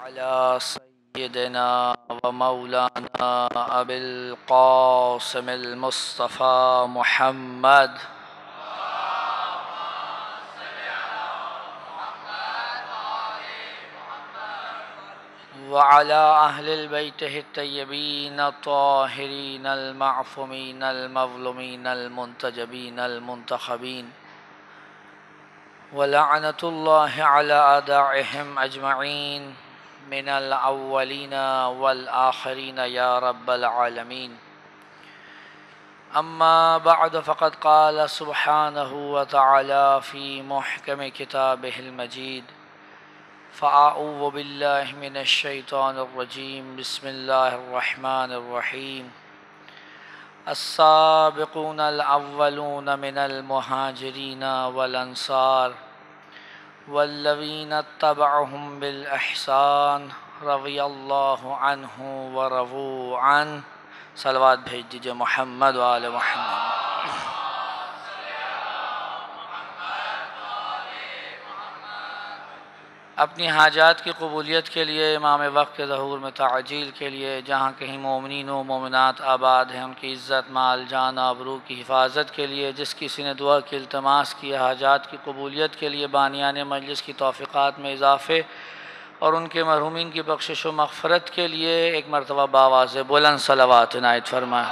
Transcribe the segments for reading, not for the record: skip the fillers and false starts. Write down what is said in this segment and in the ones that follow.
على سيدنا ومولانا أبي القاسم المصطفى محمد وعلى أهل البيته الطيبين الطاهرين المعصومين المظلومين المنتجبين المنتخبين ولعنة الله على أعدائهم أجمعين من الأولين والآخرين يا رب العالمين. أما بعد فقد قال سبحانه وتعالى في محكم كتابه المجيد: فأعوذ بالله من الشيطان الرجيم بسم الله الرحمن الرحيم. السابقون الأولون من المهاجرين والأنصار والذين اتبعهم بالإحسان رضي الله عنه ورضوا عنه. صلوات بھیج دیجئے محمد و آل محمد. اپنی حاجات کی قبولیت کے لیے، امام وقت کے ظہور میں تعجیل کے لیے، جہاں کہیں مومنین و مومنات آباد ہیں ان کی عزت، مال، جان، آبرو کی حفاظت کے لیے، جس کسی نے دعا کی التماس کی حاجات کی قبولیت کے لیے، بانیان مجلس کی توفیقات میں اضافے اور ان کے مرحومین کی بخشش و مغفرت کے لیے ایک مرتبہ باواز بلند صلوات عنایت فرمائیں.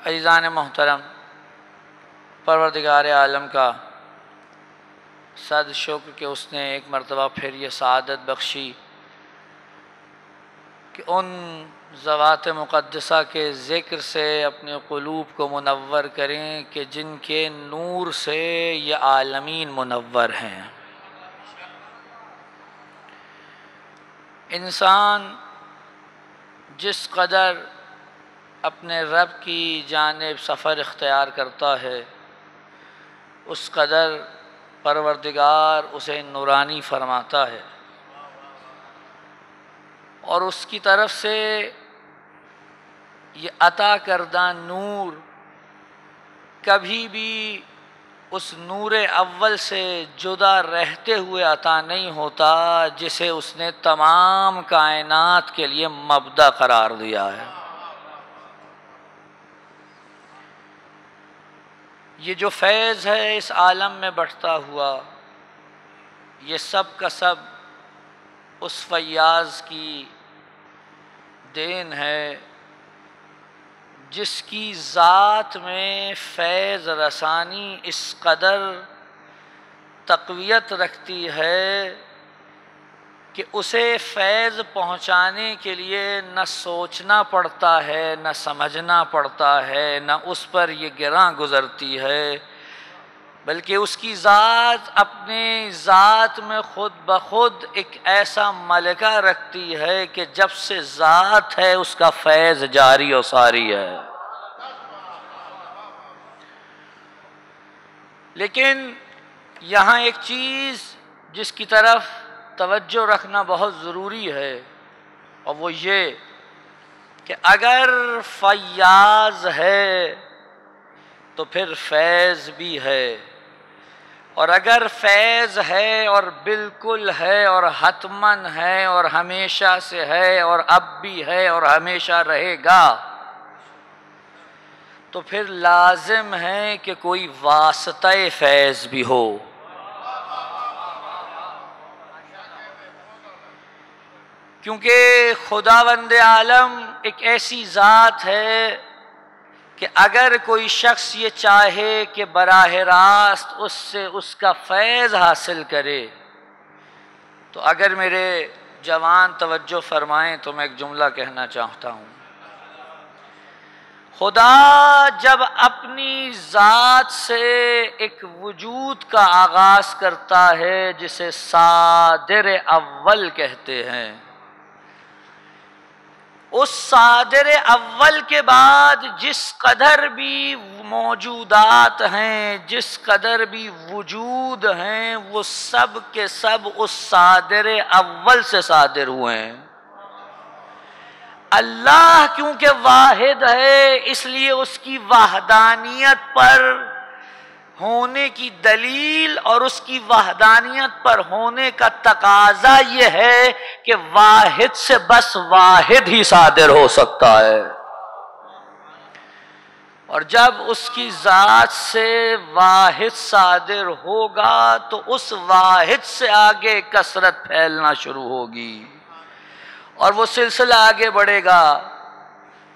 عزیزان محترم، پروردگار عالم کا صد شکر کہ اس نے ایک مرتبہ پھر یہ سعادت بخشی کہ ان ذوات مقدسہ کے ذکر سے اپنے قلوب کو منور کریں کہ جن کے نور سے یہ عالمین منور ہیں. انسان جس قدر اپنے رب کی جانب سفر اختیار کرتا ہے اس قدر پروردگار اسے نورانی فرماتا ہے، اور اس کی طرف سے یہ عطا کردہ نور کبھی بھی اس نور اول سے جدا رہتے ہوئے عطا نہیں ہوتا جسے اس نے تمام کائنات کے لیے مبدأ قرار دیا ہے. یہ جو فیض ہے اس عالم میں بڑھتا ہوا، یہ سب کا سب اس فیاض کی دین ہے جس کی ذات میں فیض رسانی اس قدر تقویت رکھتی ہے کہ اسے فیض پہنچانے کے لیے نہ سوچنا پڑتا ہے، نہ سمجھنا پڑتا ہے، نہ اس پر یہ گراں گزرتی ہے، بلکہ اس کی ذات اپنے ذات میں خود بخود ایک ایسا ملکہ رکھتی ہے کہ جب سے ذات ہے اس کا فیض جاری و ساری ہے. لیکن یہاں ایک چیز جس کی طرف توجہ رکھنا بہت ضروری ہے، اور وہ یہ کہ اگر فیاض ہے تو پھر فیض بھی ہے، اور اگر فیض ہے اور بالکل ہے اور حتماً ہے اور ہمیشہ سے ہے اور اب بھی ہے اور ہمیشہ رہے گا، تو پھر لازم ہے کہ کوئی واسطہ فیض بھی ہو. کیونکہ خداوند عالم ایک ایسی ذات ہے کہ اگر کوئی شخص یہ چاہے کہ براہ راست اس سے اس کا فیض حاصل کرے، تو اگر میرے جوان توجہ فرمائیں تو میں ایک جملہ کہنا چاہتا ہوں. خدا جب اپنی ذات سے ایک وجود کا آغاز کرتا ہے جسے صادر اول کہتے ہیں، اس صادر اول کے بعد جس قدر بھی موجودات ہیں، جس قدر بھی وجود ہیں، وہ سب کے سب اس صادر اول سے صادر ہوئے ہیں. اللہ کیونکہ واحد ہے اس لیے اس کی وحدانیت پر ہونے کی دلیل اور اس کی وحدانیت پر ہونے کا تقاضا یہ ہے کہ واحد سے بس واحد ہی صادر ہو سکتا ہے، اور جب اس کی ذات سے واحد صادر ہوگا تو اس واحد سے آگے کثرت پھیلنا شروع ہوگی اور وہ سلسلہ آگے بڑھے گا۔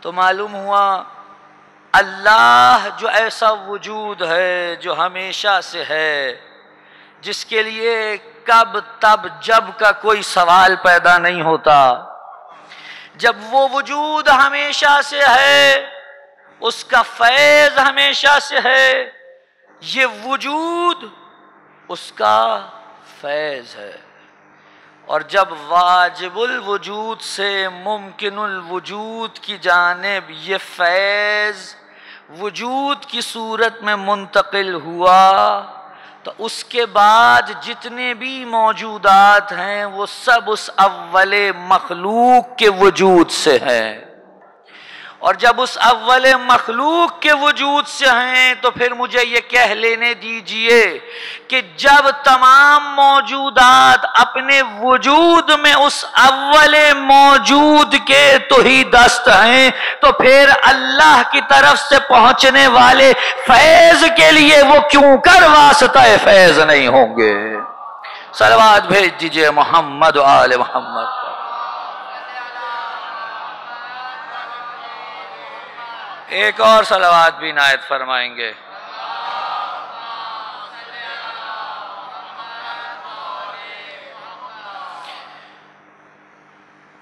تو معلوم ہوا اللہ جو ایسا وجود ہے جو ہمیشہ سے ہے، جس کے لیے کب تب جب کا کوئی سوال پیدا نہیں ہوتا، جب وہ وجود ہمیشہ سے ہے، اس کا فیض ہمیشہ سے ہے، یہ وجود اس کا فیض ہے، اور جب واجب الوجود سے ممکن الوجود کی جانب یہ فیض وجود کی صورت میں منتقل ہوا تو اس کے بعد جتنے بھی موجودات ہیں وہ سب اس اول مخلوق کے وجود سے ہیں، اور جب اس اول مخلوق کے وجود سے ہیں تو پھر مجھے یہ کہہ لینے دیجئے کہ جب تمام موجودات اپنے وجود میں اس اول موجود کے تہی دست ہیں تو پھر اللہ کی طرف سے پہنچنے والے فیض کے لیے وہ کیوں کر واسطہ فیض نہیں ہوں گے؟ صلوات بھیج دیجئے محمد و آل محمد۔ ایک اور صلوات بھی عنایت فرمائیں گے۔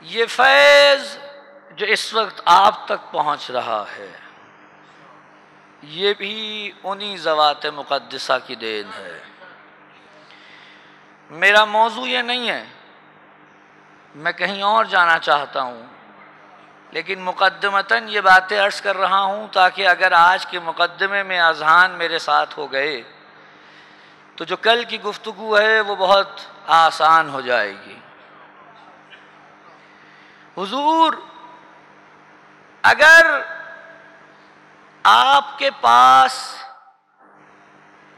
یہ فیض جو اس وقت آپ تک پہنچ رہا ہے یہ بھی انہی ذوات مقدسہ کی دین ہے۔ میرا موضوع یہ نہیں ہے، میں کہیں اور جانا چاہتا ہوں، لیکن مقدمتاً یہ باتیں عرض کر رہا ہوں تاکہ اگر آج کے مقدمے میں اذہان میرے ساتھ ہو گئے تو جو کل کی گفتگو ہے وہ بہت آسان ہو جائے گی۔ حضور، اگر آپ کے پاس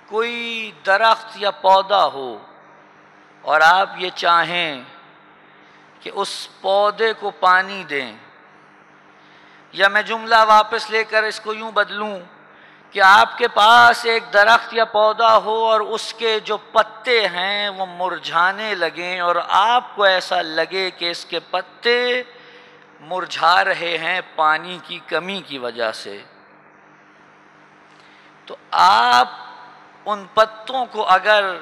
کوئی درخت یا پودا ہو اور آپ یہ چاہیں کہ اس پودے کو پانی دیں، یا میں جملہ واپس لے کر اس کو یوں بدلوں کہ آپ کے پاس ایک درخت یا پودا ہو اور اس کے جو پتے ہیں وہ مرجھانے لگیں اور آپ کو ایسا لگے کہ اس کے پتے مرجھا رہے ہیں پانی کی کمی کی وجہ سے، تو آپ ان پتوں کو اگر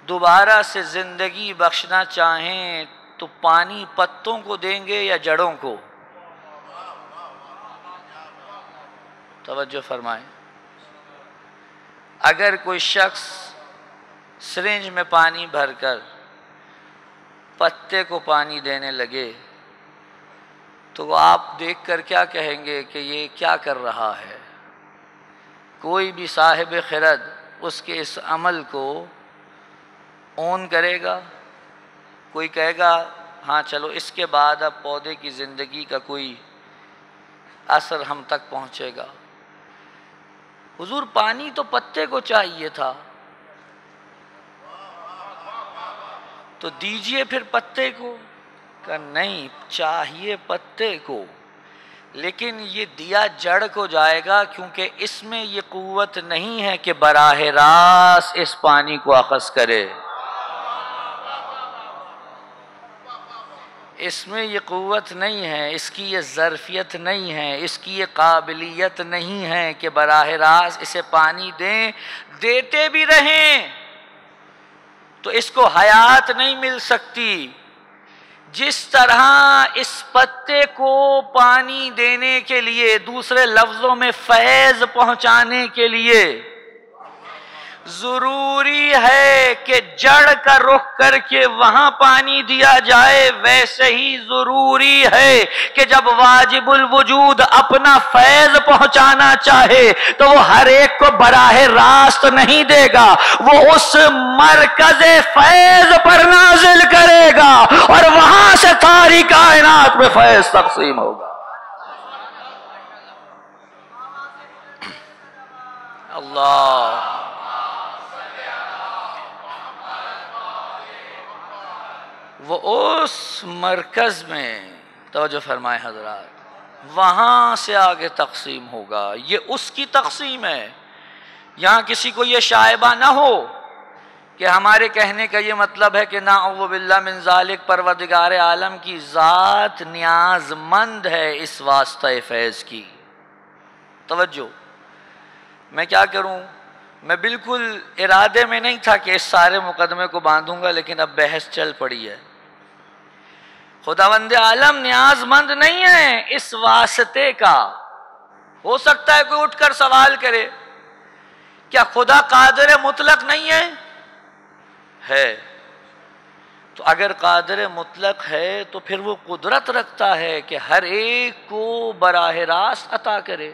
دوبارہ سے زندگی بخشنا چاہیں تو پانی پتوں کو دیں گے یا جڑوں کو؟ توجہ فرمائیں۔ اگر کوئی شخص سرنج میں پانی بھر کر پتے کو پانی دینے لگے تو وہ آپ دیکھ کر کیا کہیں گے کہ یہ کیا کر رہا ہے؟ کوئی بھی صاحب خرد اس کے اس عمل کو اون کرے گا؟ کوئی کہے گا ہاں چلو اس کے بعد اب پودے کی زندگی کا کوئی اثر ہم تک پہنچے گا؟ حضور، پانی تو پتے کو چاہیے تھا، تو دیجئے پھر پتے کو۔ کہ نہیں، چاہیے پتے کو لیکن یہ دیا جڑ کو جائے گا، کیونکہ اس میں یہ قوت نہیں ہے کہ براہ راست اس پانی کو اخذ کرے، اس میں یہ قوت نہیں ہے، اس کی یہ ظرفیت نہیں ہے، اس کی یہ قابلیت نہیں ہے کہ براہ راست اسے پانی دیں۔ دیتے بھی رہیں تو اس کو حیات نہیں مل سکتی۔ جس طرح اس پتے کو پانی دینے کے لیے، دوسرے لفظوں میں فیض پہنچانے کے لیے ضروری ہے کہ جڑ کا رخ کر کے وہاں پانی دیا جائے، ویسے ہی ضروری ہے کہ جب واجب الوجود اپنا فیض پہنچانا چاہے تو وہ ہر ایک کو براہ راست نہیں دے گا، وہ اس مرکز فیض پر نازل کرے گا اور وہاں سے ساری کائنات میں فیض تقسیم ہوگا۔ اللہ وہ اس مرکز میں توجہ فرمائے حضرات، وہاں سے آگے تقسیم ہوگا، یہ اس کی تقسیم ہے۔ یہاں کسی کو یہ شائبہ نہ ہو کہ ہمارے کہنے کا یہ مطلب ہے کہ نعوذ باللہ من ذالک پروردگار عالم کی ذات نیاز مند ہے اس واسطہ فیض کی۔ توجہ، میں کیا کروں، میں بالکل ارادے میں نہیں تھا کہ اس سارے مقدمے کو باندھوں گا، لیکن اب بحث چل پڑی ہے۔ خداوند عالم نیاز مند نہیں ہے اس واسطے کا۔ ہو سکتا ہے کوئی اٹھ کر سوال کرے، کیا خدا قادر مطلق نہیں ہے؟ ہے۔ تو اگر قادر مطلق ہے تو پھر وہ قدرت رکھتا ہے کہ ہر ایک کو براہ راست عطا کرے۔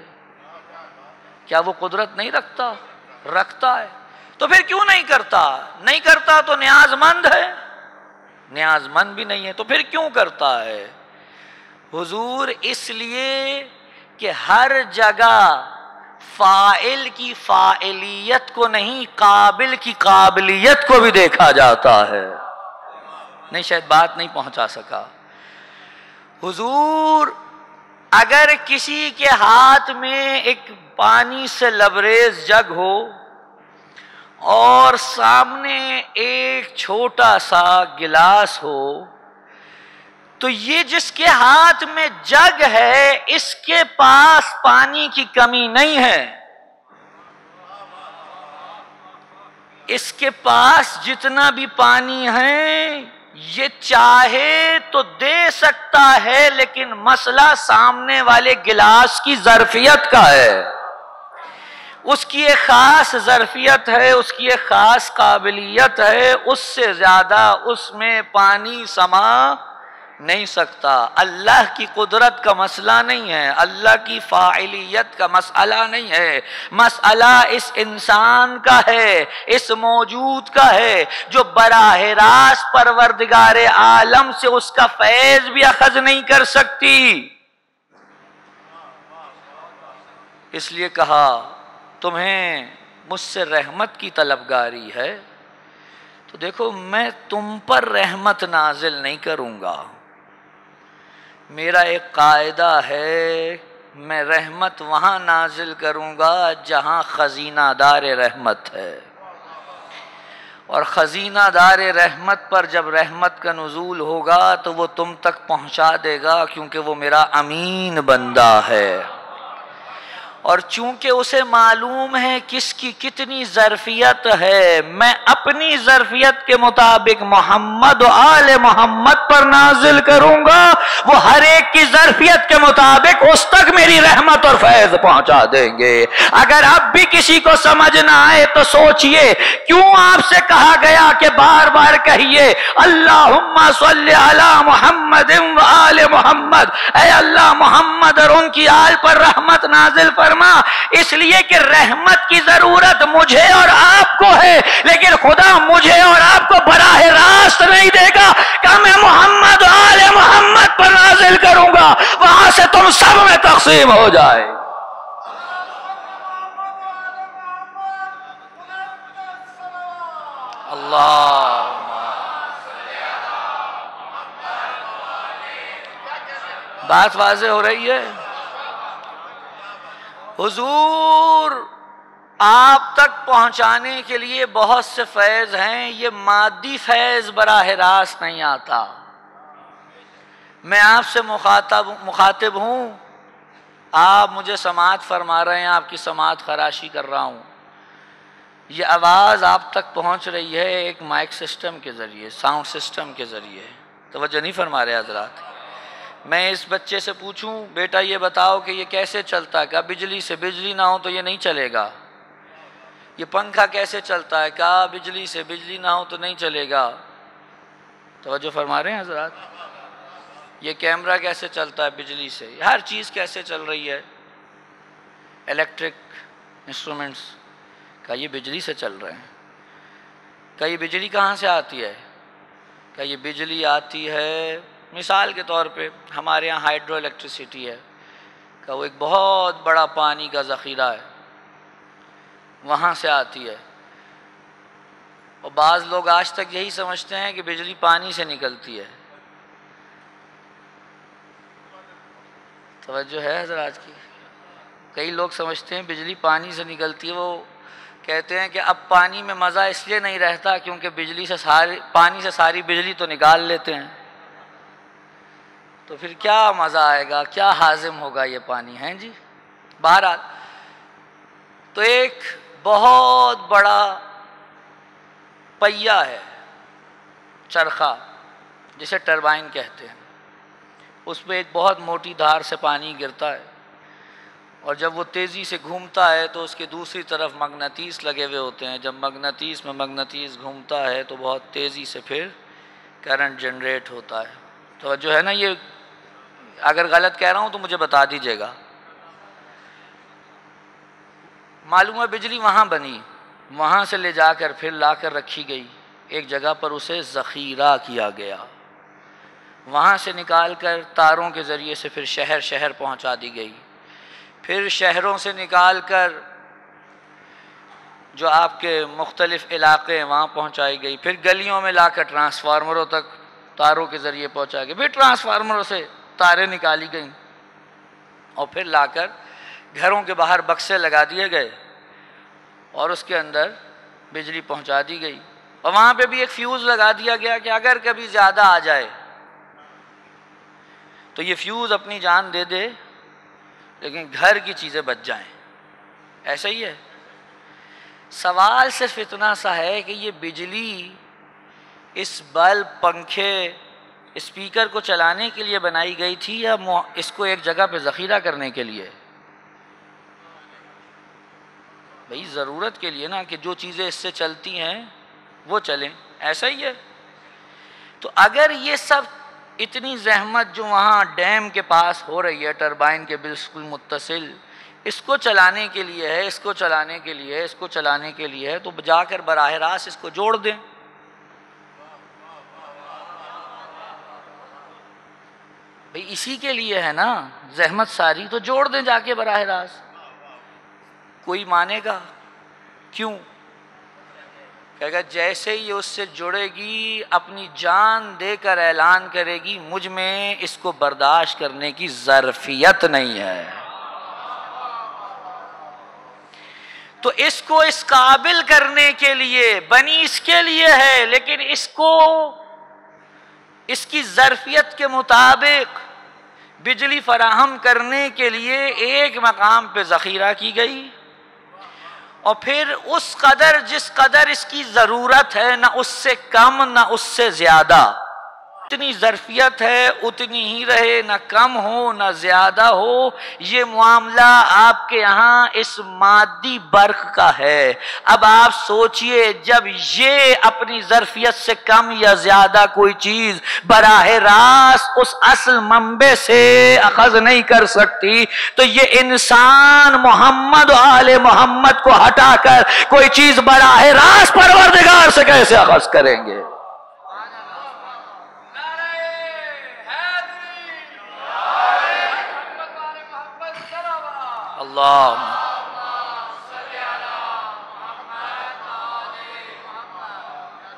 کیا وہ قدرت نہیں رکھتا؟ رکھتا ہے۔ تو پھر کیوں نہیں کرتا؟ نہیں کرتا تو نیاز مند ہے؟ نیاز مند بھی نہیں ہے تو پھر کیوں کرتا ہے؟ حضور اس لیے کہ ہر جگہ فاعل کی فاعلیت کو نہیں، قابل کی قابلیت کو بھی دیکھا جاتا ہے۔ نہیں، شاید بات نہیں پہنچا سکا۔ حضور اگر کسی کے ہاتھ میں ایک پانی سے لبریز جگ ہو اور سامنے ایک چھوٹا سا گلاس ہو، تو یہ جس کے ہاتھ میں جگ ہے اس کے پاس پانی کی کمی نہیں ہے، اس کے پاس جتنا بھی پانی ہے یہ چاہے تو دے سکتا ہے، لیکن مسئلہ سامنے والے گلاس کی ظرفیت کا ہے۔ اس کی ایک خاص ظرفیت ہے، اس کی ایک خاص قابلیت ہے، اس سے زیادہ اس میں پانی سما نہیں سکتا۔ اللہ کی قدرت کا مسئلہ نہیں ہے، اللہ کی فاعلیت کا مسئلہ نہیں ہے، مسئلہ اس انسان کا ہے، اس موجود کا ہے جو براہ راست پروردگار عالم سے اس کا فیض بھی اخذ نہیں کر سکتی۔ اس لیے کہا تمہیں مجھ سے رحمت کی طلبگاری ہے، تو دیکھو میں تم پر رحمت نازل نہیں کروں گا۔ میرا ایک قاعدہ ہے، میں رحمت وہاں نازل کروں گا جہاں خزینہ دار رحمت ہے، اور خزینہ دار رحمت پر جب رحمت کا نزول ہوگا تو وہ تم تک پہنچا دے گا، کیونکہ وہ میرا امین بندہ ہے۔ اور چونکہ اسے معلوم ہے کس کی کتنی ظرفیت ہے، میں اپنی ظرفیت کے مطابق محمد و آل محمد پر نازل کروں گا، وہ ہر ایک کی ظرفیت کے مطابق اس تک میری رحمت اور فیض پہنچا دیں گے۔ اگر اب بھی کسی کو سمجھ نہ آئے تو سوچئے کیوں آپ سے کہا گیا کہ بار بار کہیے اللہم صلی علی محمد و آل محمد، اے اللہ محمد اور ان کی آل پر رحمت نازل فرما۔ اس لیے کہ رحمت کی ضرورت مجھے اور آپ کو ہے، لیکن خدا مجھے اور آپ کو براہ راست نہیں دے گا کہ میں محمد و آل محمد پر نازل کروں گا، وہاں سے تم سب میں تقسیم ہو جائے۔ اللہ بات واضح ہو رہی ہے؟ حضور آپ تک پہنچانے کے لیے بہت سے فیض ہیں، یہ مادی فیض براہ راست نہیں آتا۔ میں آپ سے مخاطب ہوں، آپ مجھے سماعت فرما رہے ہیں، آپ کی سماعت خراشی کر رہا ہوں، یہ آواز آپ تک پہنچ رہی ہے ایک مائک سسٹم کے ذریعے، ساؤنڈ سسٹم کے ذریعے۔ توجہ نہیں فرما رہے حضرات؟ میں اس بچے سے پوچھوں بیٹا یہ بتاؤ کہ یہ کیسے چلتا ہے، کہا بجلی سے، بجلی نہ ہو تو یہ نہیں چلے گا۔ یہ پنکھا کیسے چلتا ہے، کہا بجلی سے، بجلی نہ ہو تو نہیں چلے گا۔ توجہ فرما رہے ہیں حضرات؟ یہ کیمرہ کیسے چلتا ہے، بجلی سے۔ ہر چیز کیسے چل رہی ہے، الیکٹرک انسٹرومنٹس، کہا یہ بجلی سے چل رہے ہیں۔ کہا یہ بجلی کہاں سے آتی ہے، کہا یہ بجلی آتی ہے مثال کے طور پہ ہمارے یہاں ہائیڈرو الیکٹریسٹی ہے، کہ وہ ایک بہت بڑا پانی کا ذخیرہ ہے، وہاں سے آتی ہے. اور بعض لوگ آج تک یہی سمجھتے ہیں کہ بجلی پانی سے نکلتی ہے. توجہ ہے حضرات کی؟ کئی لوگ سمجھتے ہیں بجلی پانی سے نکلتی ہے. وہ کہتے ہیں کہ اب پانی میں مزہ اس لیے نہیں رہتا کیونکہ پانی سے ساری بجلی تو نکال لیتے ہیں، تو پھر کیا مزہ آئے گا، کیا ہاضم ہوگا یہ پانی ہے جی. بہرحال تو ایک بہت بڑا پہیا ہے، چرخہ جسے ٹربائن کہتے ہیں، اس پہ ایک بہت موٹی دھار سے پانی گرتا ہے، اور جب وہ تیزی سے گھومتا ہے تو اس کے دوسری طرف مغناطیس لگے ہوئے ہوتے ہیں. جب مغناطیس میں مغناطیس گھومتا ہے تو بہت تیزی سے پھر کرنٹ جنریٹ ہوتا ہے. تو جو ہے نا، یہ اگر غلط کہہ رہا ہوں تو مجھے بتا دیجیے گا. معلوم ہے بجلی وہاں بنی، وہاں سے لے جا کر پھر لا کر رکھی گئی ایک جگہ پر، اسے ذخیرہ کیا گیا. وہاں سے نکال کر تاروں کے ذریعے سے پھر شہر شہر پہنچا دی گئی. پھر شہروں سے نکال کر جو آپ کے مختلف علاقے ہیں وہاں پہنچائی گئی. پھر گلیوں میں لا کر ٹرانسفارمروں تک تاروں کے ذریعے پہنچا گئی. پھر ٹرانسفارمروں سے تاریں نکالی گئیں اور پھر لا کر گھروں کے باہر بکسے لگا دیے گئے اور اس کے اندر بجلی پہنچا دی گئی. اور وہاں پہ بھی ایک فیوز لگا دیا گیا کہ اگر کبھی زیادہ آ جائے تو یہ فیوز اپنی جان دے دے لیکن گھر کی چیزیں بچ جائیں. ایسا ہی ہے. سوال صرف اتنا سا ہے کہ یہ بجلی اس بلب، پنکھے، اسپیکر کو چلانے کے لیے بنائی گئی تھی یا اس کو ایک جگہ پہ ذخیرہ کرنے کے لیے؟ بھئی ضرورت کے لیے نا، کہ جو چیزیں اس سے چلتی ہیں وہ چلیں. ایسا ہی ہے. تو اگر یہ سب اتنی زحمت جو وہاں ڈیم کے پاس ہو رہی ہے ٹربائن کے بالکل متصل، اس کو چلانے کے لیے ہے، اس کو چلانے کے لیے ہے، اس کو چلانے کے لیے ہے، تو جا کر براہ راست اس کو جوڑ دیں. بھئی اسی کے لیے ہے نا زحمت ساری، تو جوڑ دیں جا کے براہ راست. کوئی مانے گا؟ کیوں؟ کہے گا جیسے ہی اس سے جڑے گی اپنی جان دے کر اعلان کرے گی مجھ میں اس کو برداشت کرنے کی ظرفیت نہیں ہے. تو اس کو اس قابل کرنے کے لیے بنی اس کے لیے ہے، لیکن اس کو اس کی ظرفیت کے مطابق بجلی فراہم کرنے کے لیے ایک مقام پہ ذخیرہ کی گئی، اور پھر اس قدر جس قدر اس کی ضرورت ہے، نہ اس سے کم نہ اس سے زیادہ. اتنی ظرفیت ہے اتنی ہی رہے، نہ کم ہو نہ زیادہ ہو. یہ معاملہ آپ کے یہاں اس مادی برق کا ہے. اب آپ سوچئے جب یہ اپنی ظرفیت سے کم یا زیادہ کوئی چیز براہ راست اس اصل منبع سے اخذ نہیں کر سکتی، تو یہ انسان محمد و آل محمد کو ہٹا کر کوئی چیز براہ راست پروردگار سے کیسے اخذ کریں گے؟ اللہ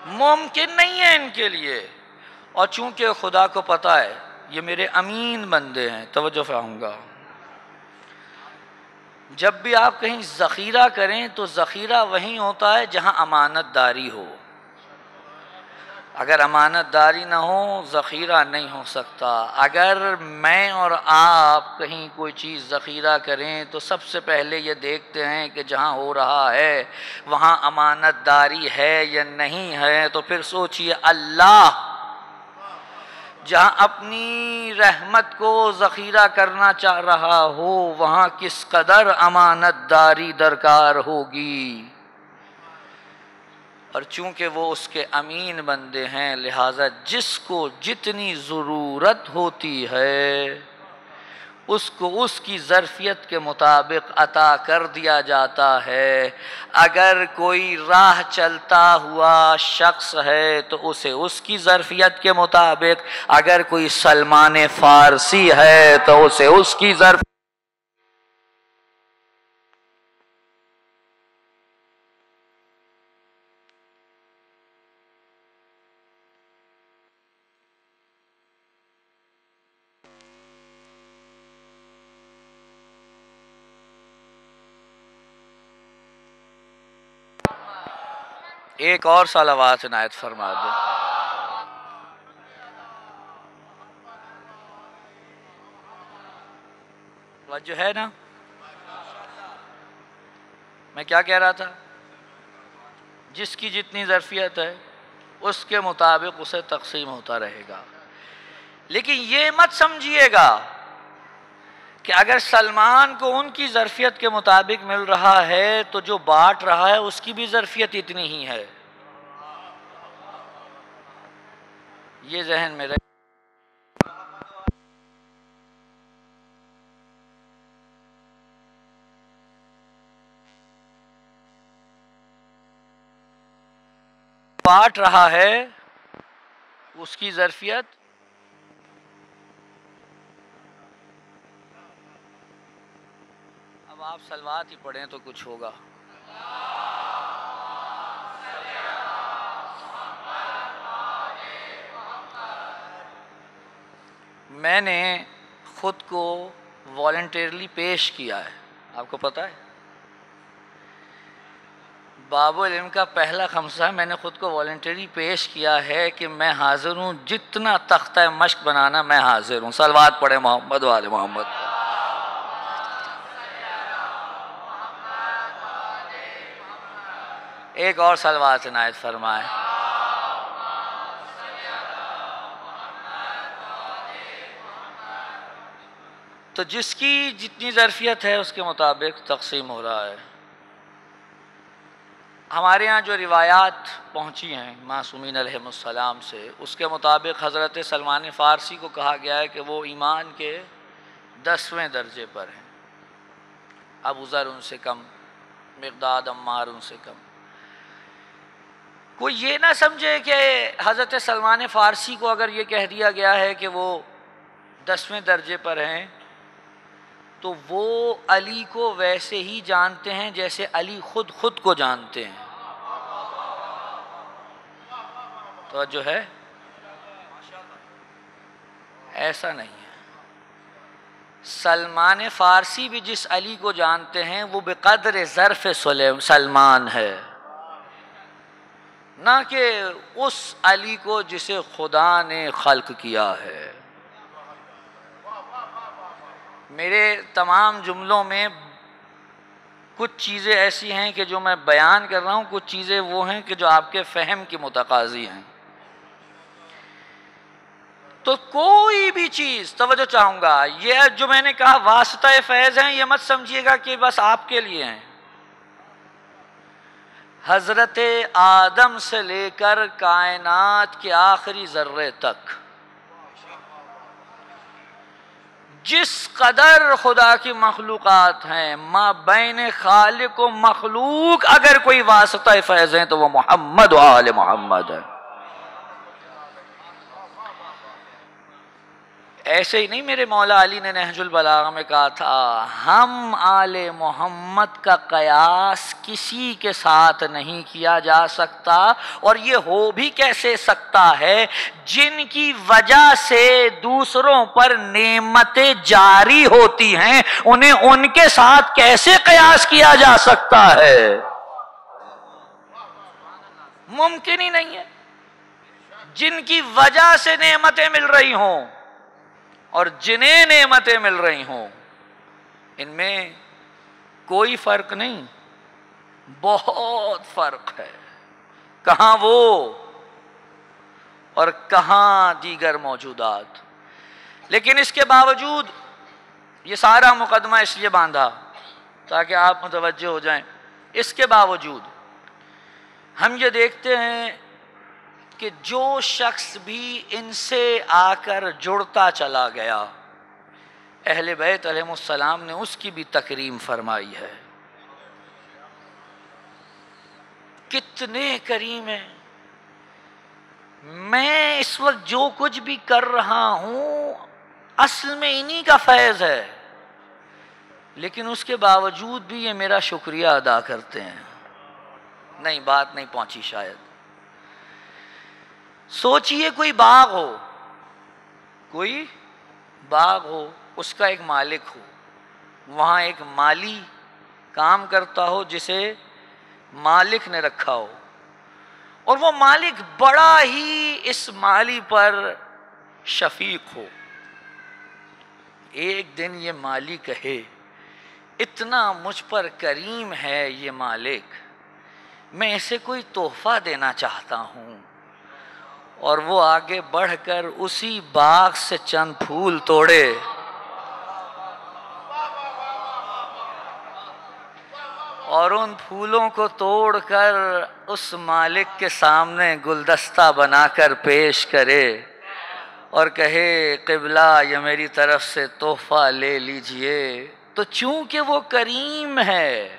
ممکن نہیں ہے ان کے لیے. اور چونکہ خدا کو پتہ ہے یہ میرے امین بندے ہیں، توجہ فرمائیں گا، جب بھی آپ کہیں ذخیرہ کریں تو ذخیرہ وہیں ہوتا ہے جہاں امانت داری ہو. اگر امانت داری نہ ہو ذخیرہ نہیں ہو سکتا. اگر میں اور آپ کہیں کوئی چیز ذخیرہ کریں تو سب سے پہلے یہ دیکھتے ہیں کہ جہاں ہو رہا ہے وہاں امانت داری ہے یا نہیں ہے. تو پھر سوچئے اللہ جہاں اپنی رحمت کو ذخیرہ کرنا چاہ رہا ہو وہاں کس قدر امانت داری درکار ہوگی. اور چونکہ وہ اس کے امین بندے ہیں لہٰذا جس کو جتنی ضرورت ہوتی ہے اس کو اس کی ظرفیت کے مطابق عطا کر دیا جاتا ہے. اگر کوئی راہ چلتا ہوا شخص ہے تو اسے اس کی ظرفیت کے مطابق، اگر کوئی سلمان فارسی ہے تو اسے اس کی ظرفیت ایک اور صلوات عنایت فرما دیں. جو ہے نا، میں کیا کہہ رہا تھا؟ جس کی جتنی ظرفیت ہے اس کے مطابق اسے تقسیم ہوتا رہے گا. لیکن یہ مت سمجھیے گا کہ اگر سلمان کو ان کی ظرفیت کے مطابق مل رہا ہے تو جو بانٹ رہا ہے اس کی بھی ظرفیت اتنی ہی ہے. یہ ذہن میں رہے. بانٹ رہا ہے اس کی ظرفیت اب آپ صلوات ہی پڑھیں تو کچھ ہوگا. میں نے خود کو والنٹیرلی پیش کیا ہے. آپ کو پتہ ہے باب العلم کا پہلا خمسہ میں نے خود کو والنٹری پیش کیا ہے کہ میں حاضر ہوں، جتنا تختہ مشق بنانا میں حاضر ہوں. صلوات پڑھے محمد و آل محمد. ایک اور صلوات عنایت فرمائے. تو جس کی جتنی ظرفیت ہے اس کے مطابق تقسیم ہو رہا ہے. ہمارے ہاں جو روایات پہنچی ہیں معصومین علیہم السلام سے، اس کے مطابق حضرت سلمان فارسی کو کہا گیا ہے کہ وہ ایمان کے 10ویں درجے پر ہیں. ابو ذر ان سے کم، مقداد عمار ان سے کم. کوئی یہ نہ سمجھے کہ حضرت سلمان فارسی کو اگر یہ کہہ دیا گیا ہے کہ وہ 10ویں درجے پر ہیں تو وہ علی کو ویسے ہی جانتے ہیں جیسے علی خود کو جانتے ہیں. توجہ ہے؟ ایسا نہیں ہے. سلمان فارسی بھی جس علی کو جانتے ہیں وہ بقدر ظرف سلمان ہے، نہ کہ اس علی کو جسے خدا نے خلق کیا ہے. میرے تمام جملوں میں کچھ چیزیں ایسی ہیں کہ جو میں بیان کر رہا ہوں، کچھ چیزیں وہ ہیں کہ جو آپ کے فہم کی متقاضی ہیں. تو کوئی بھی چیز، توجہ چاہوں گا، یہ جو میں نے کہا واسطہ فیض ہیں، یہ مت سمجھیے گا کہ بس آپ کے لیے ہیں. حضرت آدم سے لے کر کائنات کے آخری ذرے تک جس قدر خدا کی مخلوقات ہیں، ما بین خالق و مخلوق اگر کوئی واسطہ فیض ہیں تو وہ محمد و آل محمد ہے. ایسے ہی نہیں، میرے مولا علی نے نہج البلاغہ میں کہا تھا ہم آل محمد کا قیاس کسی کے ساتھ نہیں کیا جا سکتا، اور یہ ہو بھی کیسے سکتا ہے جن کی وجہ سے دوسروں پر نعمتیں جاری ہوتی ہیں، انہیں ان کے ساتھ کیسے قیاس کیا جا سکتا ہے؟ ممکن ہی نہیں ہے. جن کی وجہ سے نعمتیں مل رہی ہوں اور جنہیں نعمتیں مل رہی ہوں، ان میں کوئی فرق نہیں، بہت فرق ہے. کہاں وہ اور کہاں دیگر موجودات. لیکن اس کے باوجود یہ سارا مقدمہ اس لیے باندھا تاکہ آپ متوجہ ہو جائیں. اس کے باوجود ہم یہ دیکھتے ہیں کہ جو شخص بھی ان سے آ کر جڑتا چلا گیا، اہل بیت علیہ السلام نے اس کی بھی تکریم فرمائی ہے. کتنے کریم ہیں. میں اس وقت جو کچھ بھی کر رہا ہوں اصل میں انہی کا فیض ہے، لیکن اس کے باوجود بھی یہ میرا شکریہ ادا کرتے ہیں. نہیں، بات نہیں پہنچی شاید. سوچئے کوئی باغ ہو، کوئی باغ ہو، اس کا ایک مالک ہو، وہاں ایک مالی کام کرتا ہو جسے مالک نے رکھا ہو. اور وہ مالک بڑا ہی اس مالی پر شفیق ہو۔ ایک دن یہ مالی کہے اتنا مجھ پر کریم ہے یہ مالک، میں اسے کوئی تحفہ دینا چاہتا ہوں، اور وہ آگے بڑھ کر اسی باغ سے چند پھول توڑے اور ان پھولوں کو توڑ کر اس مالک کے سامنے گلدستہ بنا کر پیش کرے اور کہے قبلہ یہ میری طرف سے تحفہ لے لیجئے، تو چونکہ وہ کریم ہے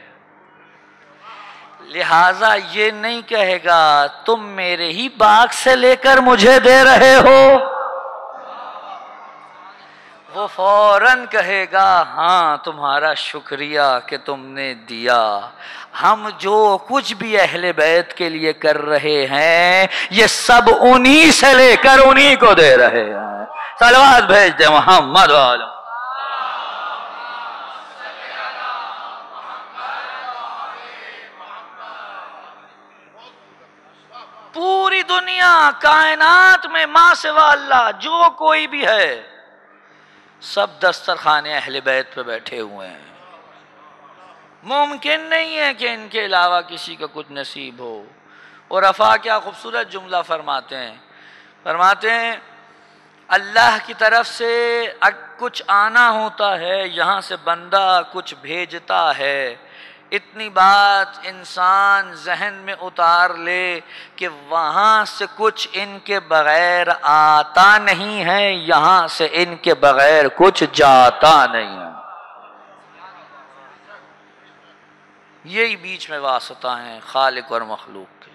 لہٰذا یہ نہیں کہے گا تم میرے ہی باغ سے لے کر مجھے دے رہے ہو، وہ فوراً کہے گا ہاں تمہارا شکریہ کہ تم نے دیا، ہم جو کچھ بھی اہل بیت کے لیے کر رہے ہیں یہ سب انہی سے لے کر انہی کو دے رہے ہیں۔ صلوات بھیج دے محمد والو۔ پوری دنیا کائنات میں ماں سوا اللہ جو کوئی بھی ہے سب دسترخوان اہل بیت پہ بیٹھے ہوئے ہیں، ممکن نہیں ہے کہ ان کے علاوہ کسی کا کچھ نصیب ہو۔ اور عفا کیا خوبصورت جملہ فرماتے ہیں اللہ کی طرف سے کچھ آنا ہوتا ہے، یہاں سے بندہ کچھ بھیجتا ہے، اتنی بات انسان ذہن میں اتار لے کہ وہاں سے کچھ ان کے بغیر آتا نہیں ہے، یہاں سے ان کے بغیر کچھ جاتا نہیں ہے۔ یہی بیچ میں واسطہ ہیں خالق اور مخلوق کے۔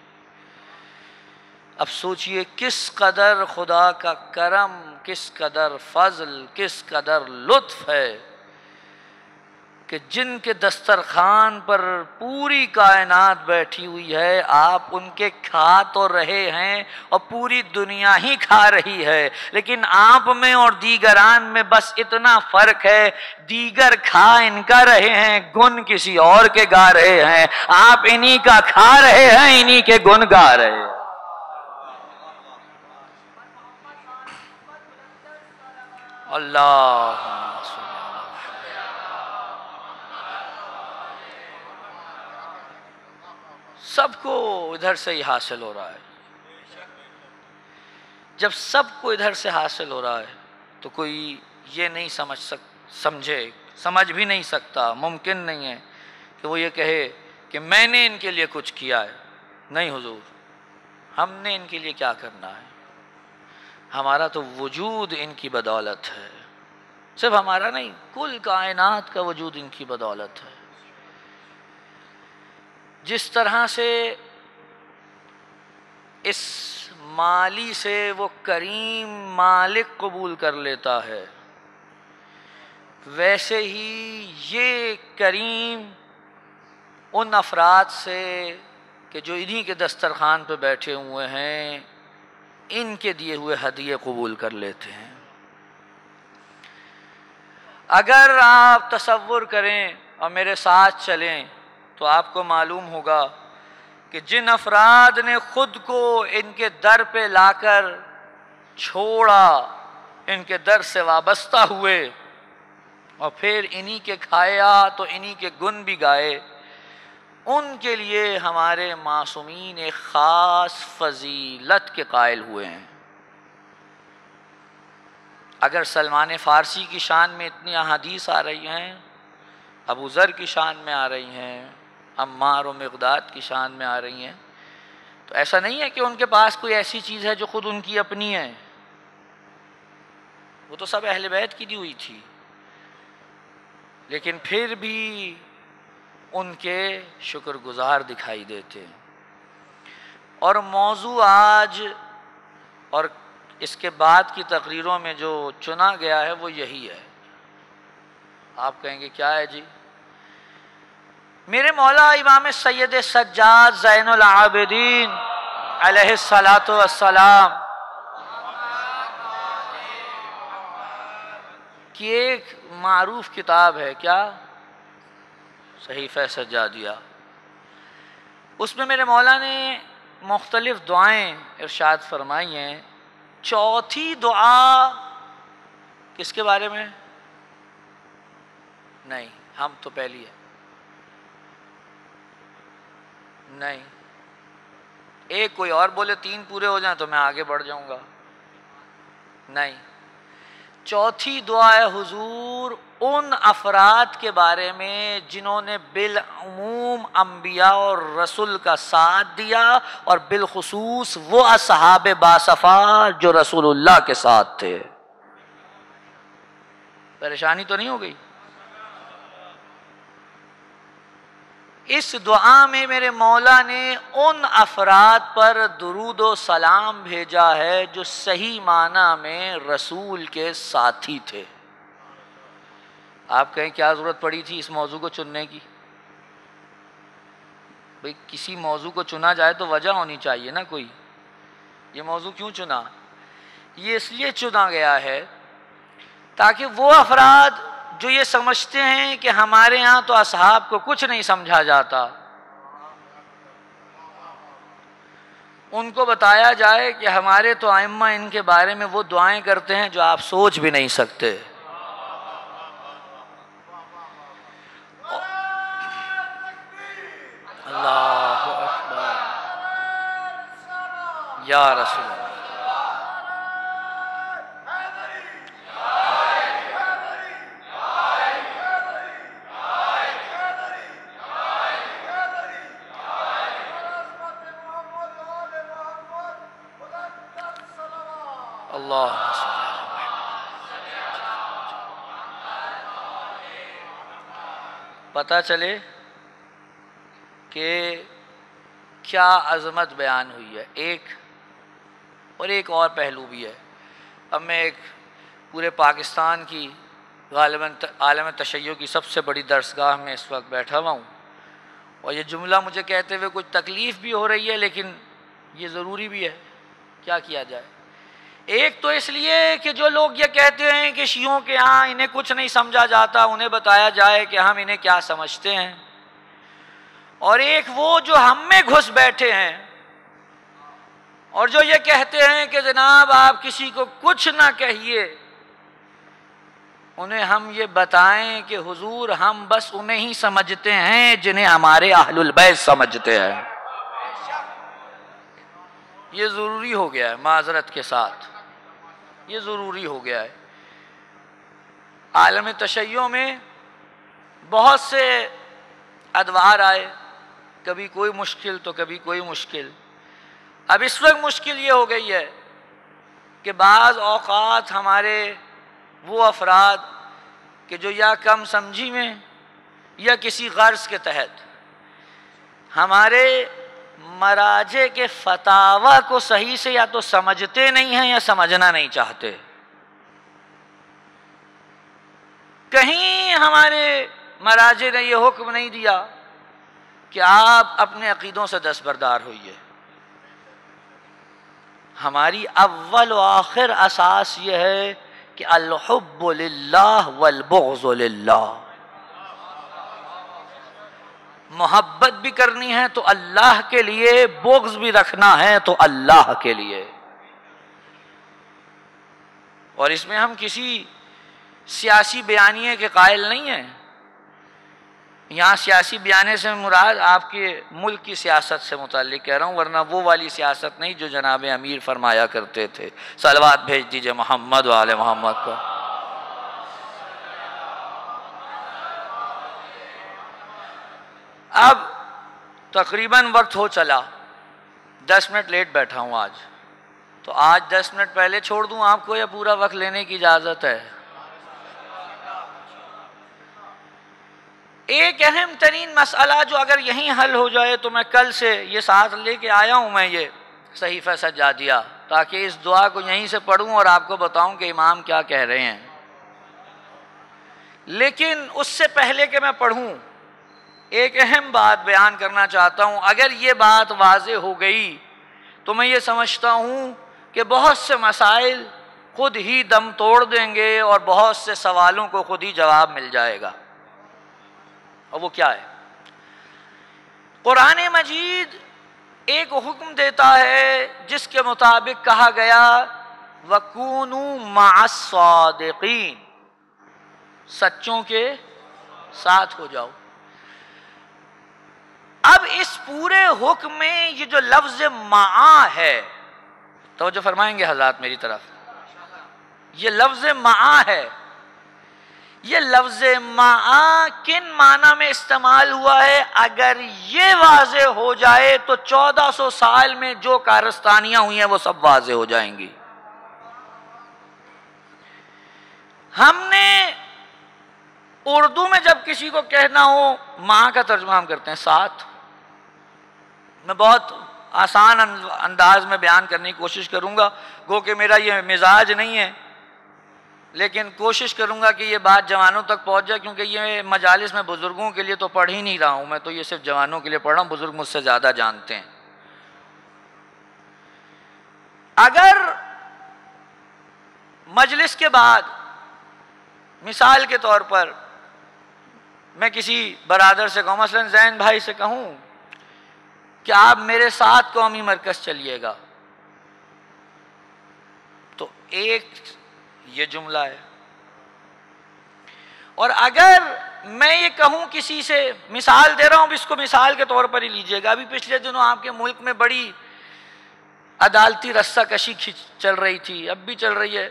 اب سوچئے کس قدر خدا کا کرم، کس قدر فضل، کس قدر لطف ہے کہ جن کے دسترخوان پر پوری کائنات بیٹھی ہوئی ہے، آپ ان کے کھا تو رہے ہیں اور پوری دنیا ہی کھا رہی ہے، لیکن آپ میں اور دیگران میں بس اتنا فرق ہے، دیگر کھا ان کا رہے ہیں، گن کسی اور کے گا رہے ہیں، آپ انہی کا کھا رہے ہیں، انہی کے گن گا رہے ہیں۔ اللہ سب کو ادھر سے ہی حاصل ہو رہا ہے۔ جب سب کو ادھر سے حاصل ہو رہا ہے تو کوئی یہ نہیں سمجھ بھی نہیں سکتا، ممکن نہیں ہے کہ وہ یہ کہے کہ میں نے ان کے لیے کچھ کیا ہے۔ نہیں حضور، ہم نے ان کے لیے کیا کرنا ہے؟ ہمارا تو وجود ان کی بدولت ہے، صرف ہمارا نہیں، کل کائنات کا وجود ان کی بدولت ہے۔ جس طرح سے اس مالی سے وہ کریم مالک قبول کر لیتا ہے، ویسے ہی یہ کریم ان افراد سے کہ جو انہی کے دسترخوان پہ بیٹھے ہوئے ہیں ان کے دیے ہوئے ہدیے قبول کر لیتے ہیں۔ اگر آپ تصور کریں اور میرے ساتھ چلیں تو آپ کو معلوم ہوگا کہ جن افراد نے خود کو ان کے در پہ لا کر چھوڑا، ان کے در سے وابستہ ہوئے اور پھر انہی کے کھایا تو انہی کے گن بھی گائے، ان کے لیے ہمارے معصومین ایک خاص فضیلت کے قائل ہوئے ہیں۔ اگر سلمان فارسی کی شان میں اتنی احادیث آ رہی ہیں، ابو ذر کی شان میں آ رہی ہیں، عمار و مقداد کی شان میں آ رہی ہیں، تو ایسا نہیں ہے کہ ان کے پاس کوئی ایسی چیز ہے جو خود ان کی اپنی ہے، وہ تو سب اہل بیت کی دی ہوئی تھی، لیکن پھر بھی ان کے شکر گزار دکھائی دیتے۔ اور موضوع آج اور اس کے بعد کی تقریروں میں جو چنا گیا ہے وہ یہی ہے۔ آپ کہیں گے کیا ہے جی؟ میرے مولا امام سید سجاد زین العابدین علیہ الصلاۃ والسلام کی ایک معروف کتاب ہے، کیا؟ صحیفہ سجادیہ۔ اس میں میرے مولا نے مختلف دعائیں ارشاد فرمائی ہیں، چوتھی دعا کس کے بارے میں؟ نہیں، ہم تو پہلی ہے، نہیں، ایک کوئی اور بولے 3 پورے ہو جائیں تو میں آگے بڑھ جاؤں گا، نہیں، چوتھی دعا ہے حضور ان افراد کے بارے میں جنہوں نے بالعموم انبیاء اور رسول کا ساتھ دیا، اور بالخصوص وہ اصحاب باصفا جو رسول اللہ کے ساتھ تھے۔ پریشانی تو نہیں ہو گئی؟ اس دعا میں میرے مولا نے ان افراد پر درود و سلام بھیجا ہے جو صحیح معنی میں رسول کے ساتھی تھے۔ آپ کہیں کیا ضرورت پڑی تھی اس موضوع کو چننے کی؟ بھئی کسی موضوع کو چنا جائے تو وجہ ہونی چاہیے نا کوئی۔ یہ موضوع کیوں چنا؟ یہ اس لیے چنا گیا ہے تاکہ وہ افراد جو یہ سمجھتے ہیں کہ ہمارے ہاں تو اصحاب کو کچھ نہیں سمجھا جاتا، ان کو بتایا جائے کہ ہمارے تو ائمہ ان کے بارے میں وہ دعائیں کرتے ہیں جو آپ سوچ بھی نہیں سکتے۔ اللہ اکبر یا رسول اللہ۔ اللہ پتہ چلے کہ کیا عظمت بیان ہوئی ہے۔ ایک اور پہلو بھی ہے۔ اب میں ایک پورے پاکستان کی غالباً عالم تشیع کی سب سے بڑی درسگاہ میں اس وقت بیٹھا ہوا ہوں، اور یہ جملہ مجھے کہتے ہوئے کچھ تکلیف بھی ہو رہی ہے، لیکن یہ ضروری بھی ہے، کیا کیا جائے۔ ایک تو اس لیے کہ جو لوگ یہ کہتے ہیں کہ شیعوں کے ہاں انہیں کچھ نہیں سمجھا جاتا، انہیں بتایا جائے کہ ہم انہیں کیا سمجھتے ہیں، اور ایک وہ جو ہم میں گھس بیٹھے ہیں اور جو یہ کہتے ہیں کہ جناب آپ کسی کو کچھ نہ کہیے، انہیں ہم یہ بتائیں کہ حضور ہم بس انہیں ہی سمجھتے ہیں جنہیں ہمارے اہل البیت سمجھتے ہیں۔ یہ ضروری ہو گیا ہے، معذرت کے ساتھ یہ ضروری ہو گیا ہے۔ عالم تشیع میں بہت سے ادوار آئے، کبھی کوئی مشکل تو کبھی کوئی مشکل۔ اب اس وقت مشکل یہ ہو گئی ہے کہ بعض اوقات ہمارے وہ افراد کہ جو یا کم سمجھی میں یا کسی غرض کے تحت ہمارے مراجع کے فتاوی کو صحیح سے یا تو سمجھتے نہیں ہیں یا سمجھنا نہیں چاہتے۔ کہیں ہمارے مراجع نے یہ حکم نہیں دیا کہ آپ اپنے عقیدوں سے دستبردار ہوئیے۔ ہماری اول و آخر اساس یہ ہے کہ الحب للہ والبغض للہ، محبت بھی کرنی ہے تو اللہ کے لیے، بغض بھی رکھنا ہے تو اللہ کے لیے۔ اور اس میں ہم کسی سیاسی بیانیے کے قائل نہیں ہیں۔ یہاں سیاسی بیانے سے مراد آپ کے ملک کی سیاست سے متعلق کہہ رہا ہوں، ورنہ وہ والی سیاست نہیں جو جناب امیر فرمایا کرتے تھے۔ صلوات بھیج دیجئے محمد و آل محمد کو۔ اب تقریباً وقت ہو چلا، 10 منٹ لیٹ بیٹھا ہوں آج، تو آج 10 منٹ پہلے چھوڑ دوں آپ کو یا پورا وقت لینے کی اجازت ہے؟ ایک اہم ترین مسئلہ جو اگر یہیں حل ہو جائے تو میں کل سے یہ ساتھ لے کے آیا ہوں، میں یہ صحیفہ سجادیہ، تاکہ اس دعا کو یہیں سے پڑھوں اور آپ کو بتاؤں کہ امام کیا کہہ رہے ہیں۔ لیکن اس سے پہلے کہ میں پڑھوں، ایک اہم بات بیان کرنا چاہتا ہوں۔ اگر یہ بات واضح ہو گئی تو میں یہ سمجھتا ہوں کہ بہت سے مسائل خود ہی دم توڑ دیں گے اور بہت سے سوالوں کو خود ہی جواب مل جائے گا۔ اور وہ کیا ہے؟ قرآن مجید ایک حکم دیتا ہے جس کے مطابق کہا گیا وَكُونُوا مَعَ الصَّادِقِينَ، سچوں کے ساتھ ہو جاؤ۔ اب اس پورے حکم میں یہ جو لفظ معا ہے، توجہ فرمائیں گے حضرات میری طرف، یہ لفظ معا ہے، یہ لفظ معا کن معنی میں استعمال ہوا ہے؟ اگر یہ واضح ہو جائے تو 1400 سال میں جو کارستانیاں ہوئی ہیں وہ سب واضح ہو جائیں گی۔ ہم نے اردو میں جب کسی کو کہنا ہو ماں کا ترجمہ ہم کرتے ہیں ساتھ۔ میں بہت آسان انداز میں بیان کرنے کی کوشش کروں گا، گو کہ میرا یہ مزاج نہیں ہے، لیکن کوشش کروں گا کہ یہ بات جوانوں تک پہنچ جائے، کیونکہ یہ مجالس میں بزرگوں کے لیے تو پڑھ ہی نہیں رہا ہوں، میں تو یہ صرف جوانوں کے لیے پڑھ رہا ہوں، بزرگ مجھ سے زیادہ جانتے ہیں۔ اگر مجلس کے بعد مثال کے طور پر میں کسی برادر سے کہوں، مثلا زین بھائی سے کہوں کہ آپ میرے ساتھ قومی مرکز چلیے گا، تو ایک یہ جملہ ہے۔ اور اگر میں یہ کہوں کسی سے، مثال دے رہا ہوں، اس کو مثال کے طور پر ہی لیجئے گا، ابھی پچھلے دنوں آپ کے ملک میں بڑی عدالتی رسہ کشی چل رہی تھی، اب بھی چل رہی ہے،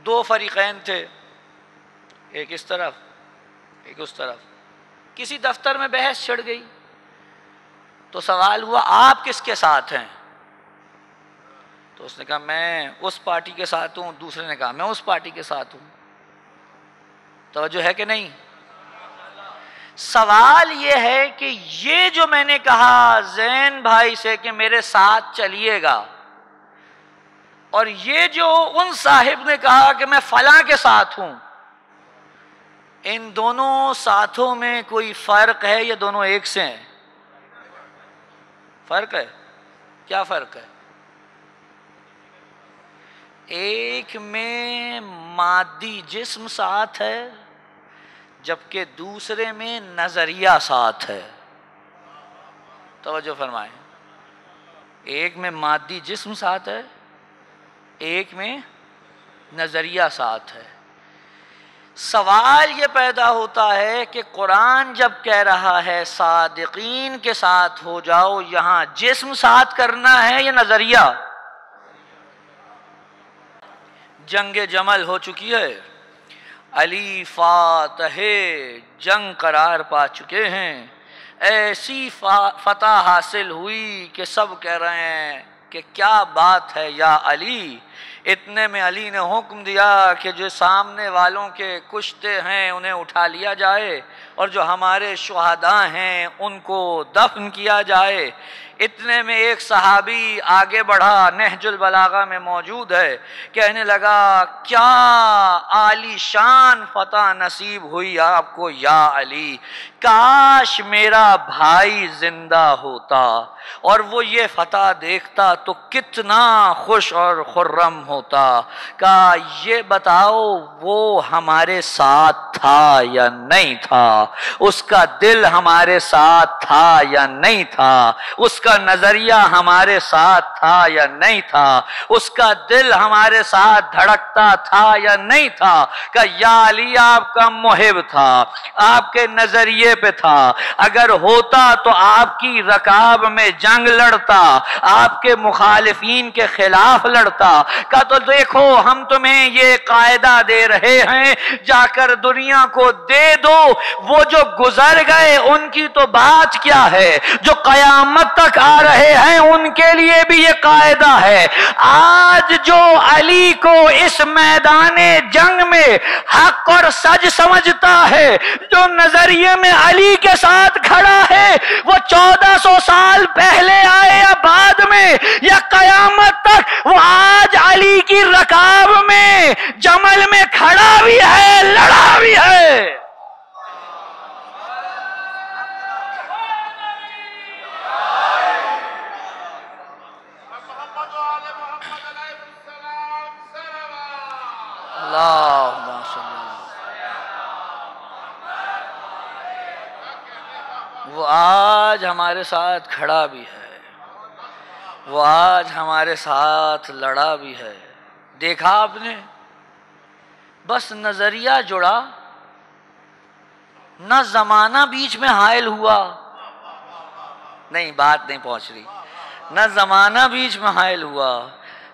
دو فریقین تھے، ایک اس طرف ایک اس طرف، کسی دفتر میں بحث چھڑ گئی تو سوال ہوا آپ کس کے ساتھ ہیں؟ تو اس نے کہا میں اس پارٹی کے ساتھ ہوں، دوسرے نے کہا میں اس پارٹی کے ساتھ ہوں۔ توجہ ہے کہ نہیں؟ سوال یہ ہے کہ یہ جو میں نے کہا زین بھائی سے کہ میرے ساتھ چلیے گا، اور یہ جو ان صاحب نے کہا کہ میں فلاں کے ساتھ ہوں، ان دونوں ساتھوں میں کوئی فرق ہے یا دونوں ایک سے ہیں؟ فرق ہے۔ کیا فرق ہے؟ ایک میں مادی جسم ساتھ ہے، جبکہ دوسرے میں نظریہ ساتھ ہے۔ توجہ فرمائیں، ایک میں مادی جسم ساتھ ہے، ایک میں نظریہ ساتھ ہے۔ سوال یہ پیدا ہوتا ہے کہ قرآن جب کہہ رہا ہے صادقین کے ساتھ ہو جاؤ، یہاں جسم ساتھ کرنا ہے یا نظریہ؟ جنگ جمل ہو چکی ہے، علی فاتح جنگ قرار پا چکے ہیں، ایسی فتح حاصل ہوئی کہ سب کہہ رہے ہیں کہ کیا بات ہے یا علی۔ اتنے میں علی نے حکم دیا کہ جو سامنے والوں کے کشتے ہیں انہیں اٹھا لیا جائے، اور جو ہمارے شہداء ہیں ان کو دفن کیا جائے۔ اتنے میں ایک صحابی آگے بڑھا، نہج البلاغہ میں موجود ہے، کہنے لگا کیا عالی شان فتح نصیب ہوئی آپ کو یا علی، کاش میرا بھائی زندہ ہوتا اور وہ یہ فتح دیکھتا تو کتنا خوش اور خرم ہوتا۔ کہا یہ بتاؤ وہ ہمارے ساتھ تھا یا نہیں تھا؟ اس کا دل ہمارے ساتھ تھا یا نہیں تھا؟ اس کا نظریہ ہمارے ساتھ تھا یا نہیں تھا؟ اس کا دل ہمارے ساتھ دھڑکتا تھا یا نہیں تھا؟ کہ یا علی آپ کا محب تھا، آپ کے نظریے پہ تھا، اگر ہوتا تو آپ کی رکاب میں جنگ لڑتا، آپ کے مخالفین کے خلاف لڑتا۔ کہ تو دیکھو ہم تمہیں یہ قاعدہ دے رہے ہیں، جا کر دنیا کو دے دو، وہ جو گزر گئے ان کی تو بات کیا ہے، جو قیامت تک آ رہے ہیں ان کے لیے بھی یہ قاعدہ ہے۔ آج جو علی کو اس میدان جنگ میں حق اور سچ سمجھتا ہے، جو نظریے میں علی کے ساتھ کھڑا ہے، وہ 1400 سال پہلے آئے یا بعد میں یا قیامت تک، وہ آج علی کی رکاب میں جمل میں کھڑا بھی ہے، لڑا بھی ہے۔ اللہم صلی اللہ وہ آج ہمارے ساتھ کھڑا بھی ہے، وہ آج ہمارے ساتھ لڑا بھی ہے۔ دیکھا آپ نے، بس نظریہ جڑا، نہ زمانہ بیچ میں حائل ہوا، نہیں بات نہیں پہنچ رہی، نہ زمانہ بیچ میں حائل ہوا،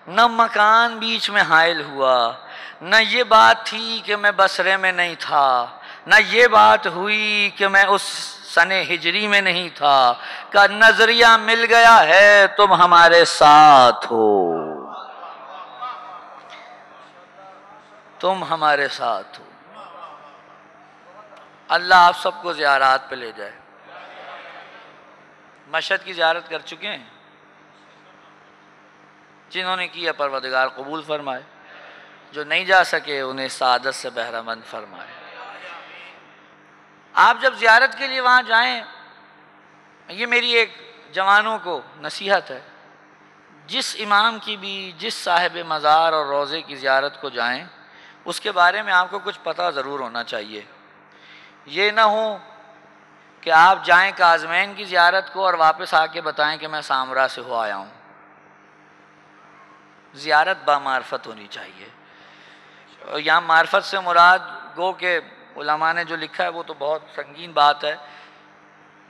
نہ مکان بیچ میں حائل ہوا، نہ یہ بات تھی کہ میں بصرے میں نہیں تھا، نہ یہ بات ہوئی کہ میں اس سن ہجری میں نہیں تھا، کہ نظریہ مل گیا ہے تم ہمارے ساتھ ہو، تم ہمارے ساتھ ہو۔ اللہ آپ سب کو زیارات پہ لے جائے۔ مشہد کی زیارت کر چکے ہیں؟ جنہوں نے کیا پروردگار قبول فرمائے، جو نہیں جا سکے انہیں سعادت سے بہرہ مند فرمائے۔ آپ جب زیارت کے لیے وہاں جائیں، یہ میری ایک جوانوں کو نصیحت ہے، جس امام کی بھی، جس صاحب مزار اور روضے کی زیارت کو جائیں، اس کے بارے میں آپ کو کچھ پتہ ضرور ہونا چاہیے۔ یہ نہ ہو کہ آپ جائیں کاظمین کی زیارت کو اور واپس آ کے بتائیں کہ میں سامرا سے ہو آیا ہوں۔ زیارت بامعرفت ہونی چاہیے۔ یہاں معرفت سے مراد گو کہ علماء نے جو لکھا ہے وہ تو بہت سنگین بات ہے،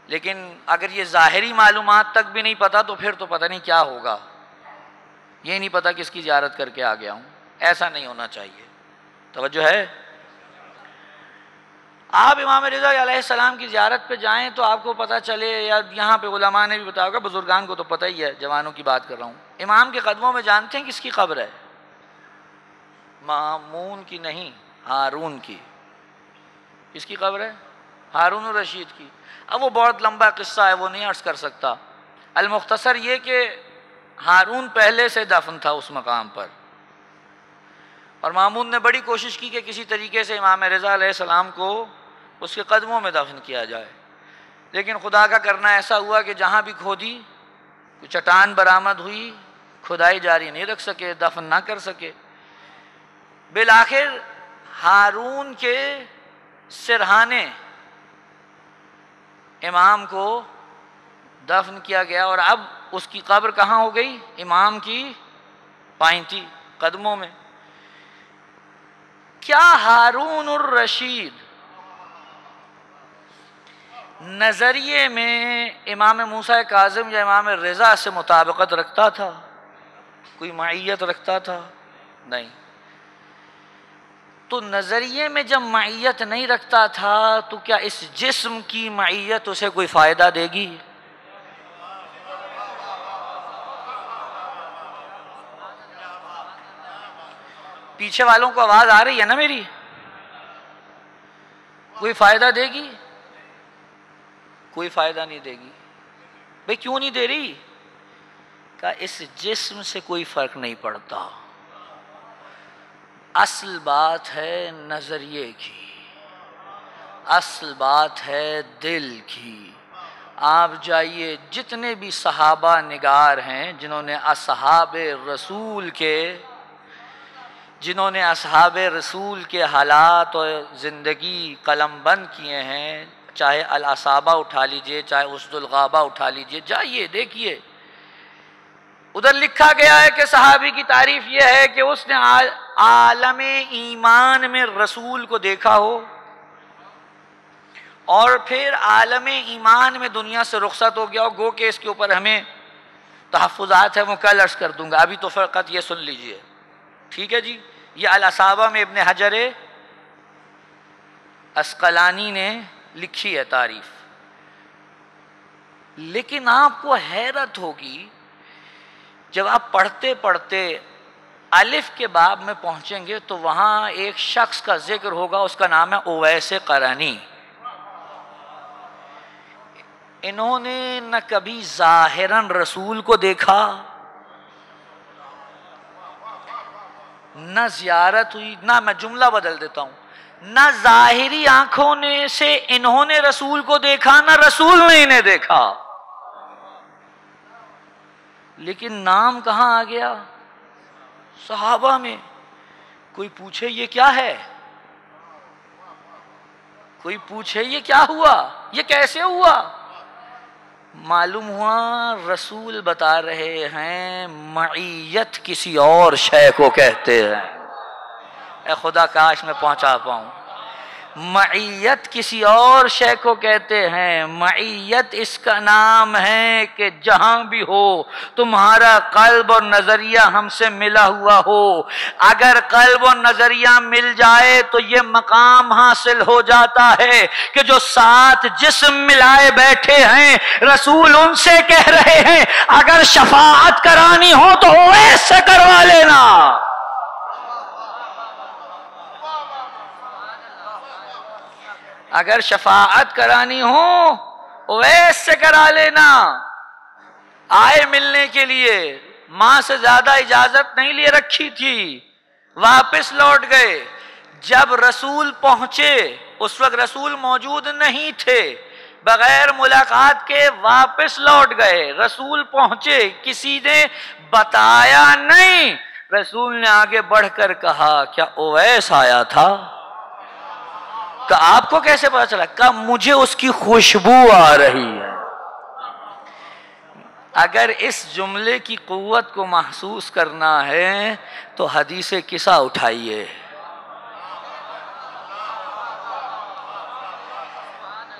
لیکن اگر یہ ظاہری معلومات تک بھی نہیں پتہ تو پھر تو پتہ نہیں کیا ہوگا۔ یہ نہیں پتہ کس کی زیارت کر کے آ گیا ہوں، ایسا نہیں ہونا چاہیے۔ توجہ ہے؟ آپ امام رضا علیہ السلام کی زیارت پہ جائیں تو آپ کو پتہ چلے، یا یہاں پہ علماء نے بھی بتایا ہوگا، بزرگان کو تو پتہ ہی ہے، جوانوں کی بات کر رہا ہوں۔ امام کے قدموں میں جانتے ہیں کس کی قبر ہے؟ مامون کی نہیں، ہارون کی۔ کس کی قبر ہے؟ ہارون الرشید کی۔ اب وہ بہت لمبا قصہ ہے، وہ نہیں عرض کر سکتا۔ المختصر یہ کہ ہارون پہلے سے دفن تھا اس مقام پر، اور مامون نے بڑی کوشش کی کہ کسی طریقے سے امام رضا علیہ السلام کو اس کے قدموں میں دفن کیا جائے، لیکن خدا کا کرنا ایسا ہوا کہ جہاں بھی کھودی کوئی چٹان برآمد ہوئی، کھدائی جاری نہیں رکھ سکے، دفن نہ کر سکے۔ بالآخر ہارون کے سرہانے امام کو دفن کیا گیا، اور اب اس کی قبر کہاں ہو گئی؟ امام کی پائنتی قدموں میں۔ کیا ہارون الرشید نظریے میں امام موسیٰ کاظم یا امام رضا سے مطابقت رکھتا تھا؟ کوئی معیت رکھتا تھا؟ نہیں۔ تو نظریے میں جب معیت نہیں رکھتا تھا تو کیا اس جسم کی معیت اسے کوئی فائدہ دے گی؟ پیچھے والوں کو آواز آ رہی ہے نا میری؟ کوئی فائدہ دے گی؟ کوئی فائدہ نہیں دے گی۔ بھئی کیوں نہیں دے رہی؟ کہ اس جسم سے کوئی فرق نہیں پڑتا، اصل بات ہے نظریے کی، اصل بات ہے دل کی۔ آپ جائیے، جتنے بھی صحابہ نگار ہیں جنہوں نے اصحاب رسول کے حالات اور زندگی قلم بند کیے ہیں، چاہے الاصابہ اٹھا لیجئے، چاہے اسد الغابہ اٹھا لیجئے، جائیے دیکھیے، ادھر لکھا گیا ہے کہ صحابی کی تعریف یہ ہے کہ اس نے عالم ایمان میں رسول کو دیکھا ہو، اور پھر عالم ایمان میں دنیا سے رخصت ہو گیا ہو۔ گو کہ اس کے اوپر ہمیں تحفظات ہے، وہ کل عرض کر دوں گا، ابھی تو فقط یہ سن لیجئے، ٹھیک ہے جی؟ یہ الاصابہ میں ابن حجر عسقلانی نے لکھی ہے تعریف۔ لیکن آپ کو حیرت ہوگی جب آپ پڑھتے پڑھتے الف کے باب میں پہنچیں گے تو وہاں ایک شخص کا ذکر ہوگا، اس کا نام ہے اویس قرنی۔ انہوں نے نہ کبھی ظاہراً رسول کو دیکھا، نہ زیارت ہوئی، نہ، میں جملہ بدل دیتا ہوں، نہ ظاہری آنکھوں سے انہوں نے رسول کو دیکھا، نہ رسول نے انہیں دیکھا، لیکن نام کہاں آ گیا؟ صحابہ میں۔ کوئی پوچھے یہ کیا ہے؟ کوئی پوچھے یہ کیا ہوا؟ یہ کیسے ہوا؟ معلوم ہوا رسول بتا رہے ہیں معیت کسی اور شے کو کہتے ہیں. اے خدا کاش میں پہنچا پاؤں. معیت کسی اور شے کو کہتے ہیں. معیت اس کا نام ہے کہ جہاں بھی ہو تمہارا قلب اور نظریہ ہم سے ملا ہوا ہو. اگر قلب اور نظریہ مل جائے تو یہ مقام حاصل ہو جاتا ہے کہ جو ساتھ جسم ملائے بیٹھے ہیں رسول ان سے کہہ رہے ہیں اگر شفاعت کرانی ہو تو اویس سے کروا لینا. اگر شفاعت کرانی ہو اویس سے کرا لینا. آئے ملنے کے لیے ماں سے زیادہ اجازت نہیں لیے رکھی تھی, واپس لوٹ گئے. جب رسول پہنچے اس وقت رسول موجود نہیں تھے, بغیر ملاقات کے واپس لوٹ گئے. رسول پہنچے کسی نے بتایا نہیں. رسول نے آگے بڑھ کر کہا کیا اویس آیا تھا؟ کہ آپ کو کیسے پتا چلا؟ کہ مجھے اس کی خوشبو آ رہی ہے. اگر اس جملے کی قوت کو محسوس کرنا ہے تو حدیث قصہ اٹھائیے.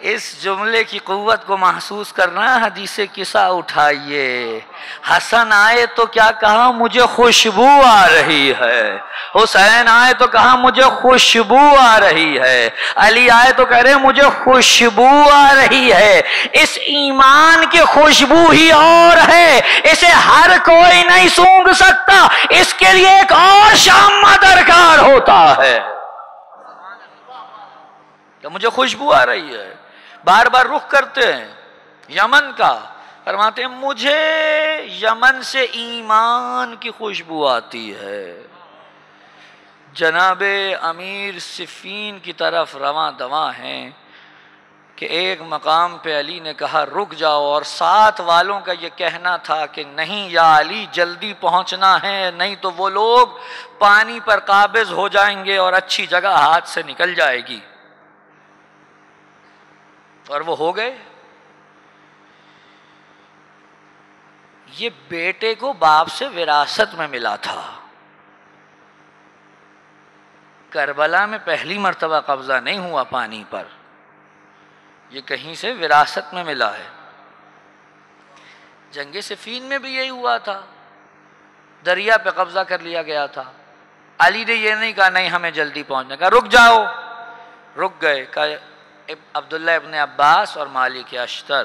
اس جملے کی قوت کو محسوس کرنا حدیث قصہ اٹھائیے. حسن آئے تو کیا کہا؟ مجھے خوشبو آ رہی ہے. حسین آئے تو کہا مجھے خوشبو آ رہی ہے. علی آئے تو کہہ رہے مجھے خوشبو آ رہی ہے. اس ایمان کی خوشبو ہی اور ہے, اسے ہر کوئی نہیں سونگھ سکتا. اس کے لیے ایک اور شامہ درکار ہوتا ہے. کہ مجھے خوشبو آ رہی ہے. بار بار رخ کرتے ہیں یمن کا, فرماتے ہیں مجھے یمن سے ایمان کی خوشبو آتی ہے. جناب امیر صفین کی طرف رواں دواں ہیں کہ ایک مقام پہ علی نے کہا رک جاؤ, اور ساتھ والوں کا یہ کہنا تھا کہ نہیں یا علی جلدی پہنچنا ہے, نہیں تو وہ لوگ پانی پر قابض ہو جائیں گے اور اچھی جگہ ہاتھ سے نکل جائے گی. اور وہ ہو گئے. یہ بیٹے کو باپ سے وراثت میں ملا تھا. کربلا میں پہلی مرتبہ قبضہ نہیں ہوا پانی پر, یہ کہیں سے وراثت میں ملا ہے. جنگ صفین میں بھی یہی ہوا تھا, دریا پہ قبضہ کر لیا گیا تھا. علی نے یہ نہیں کہا نہیں ہمیں جلدی پہنچنے کا, رک جاؤ. رک گئے. عبداللہ ابن عباس اور مالک اشتر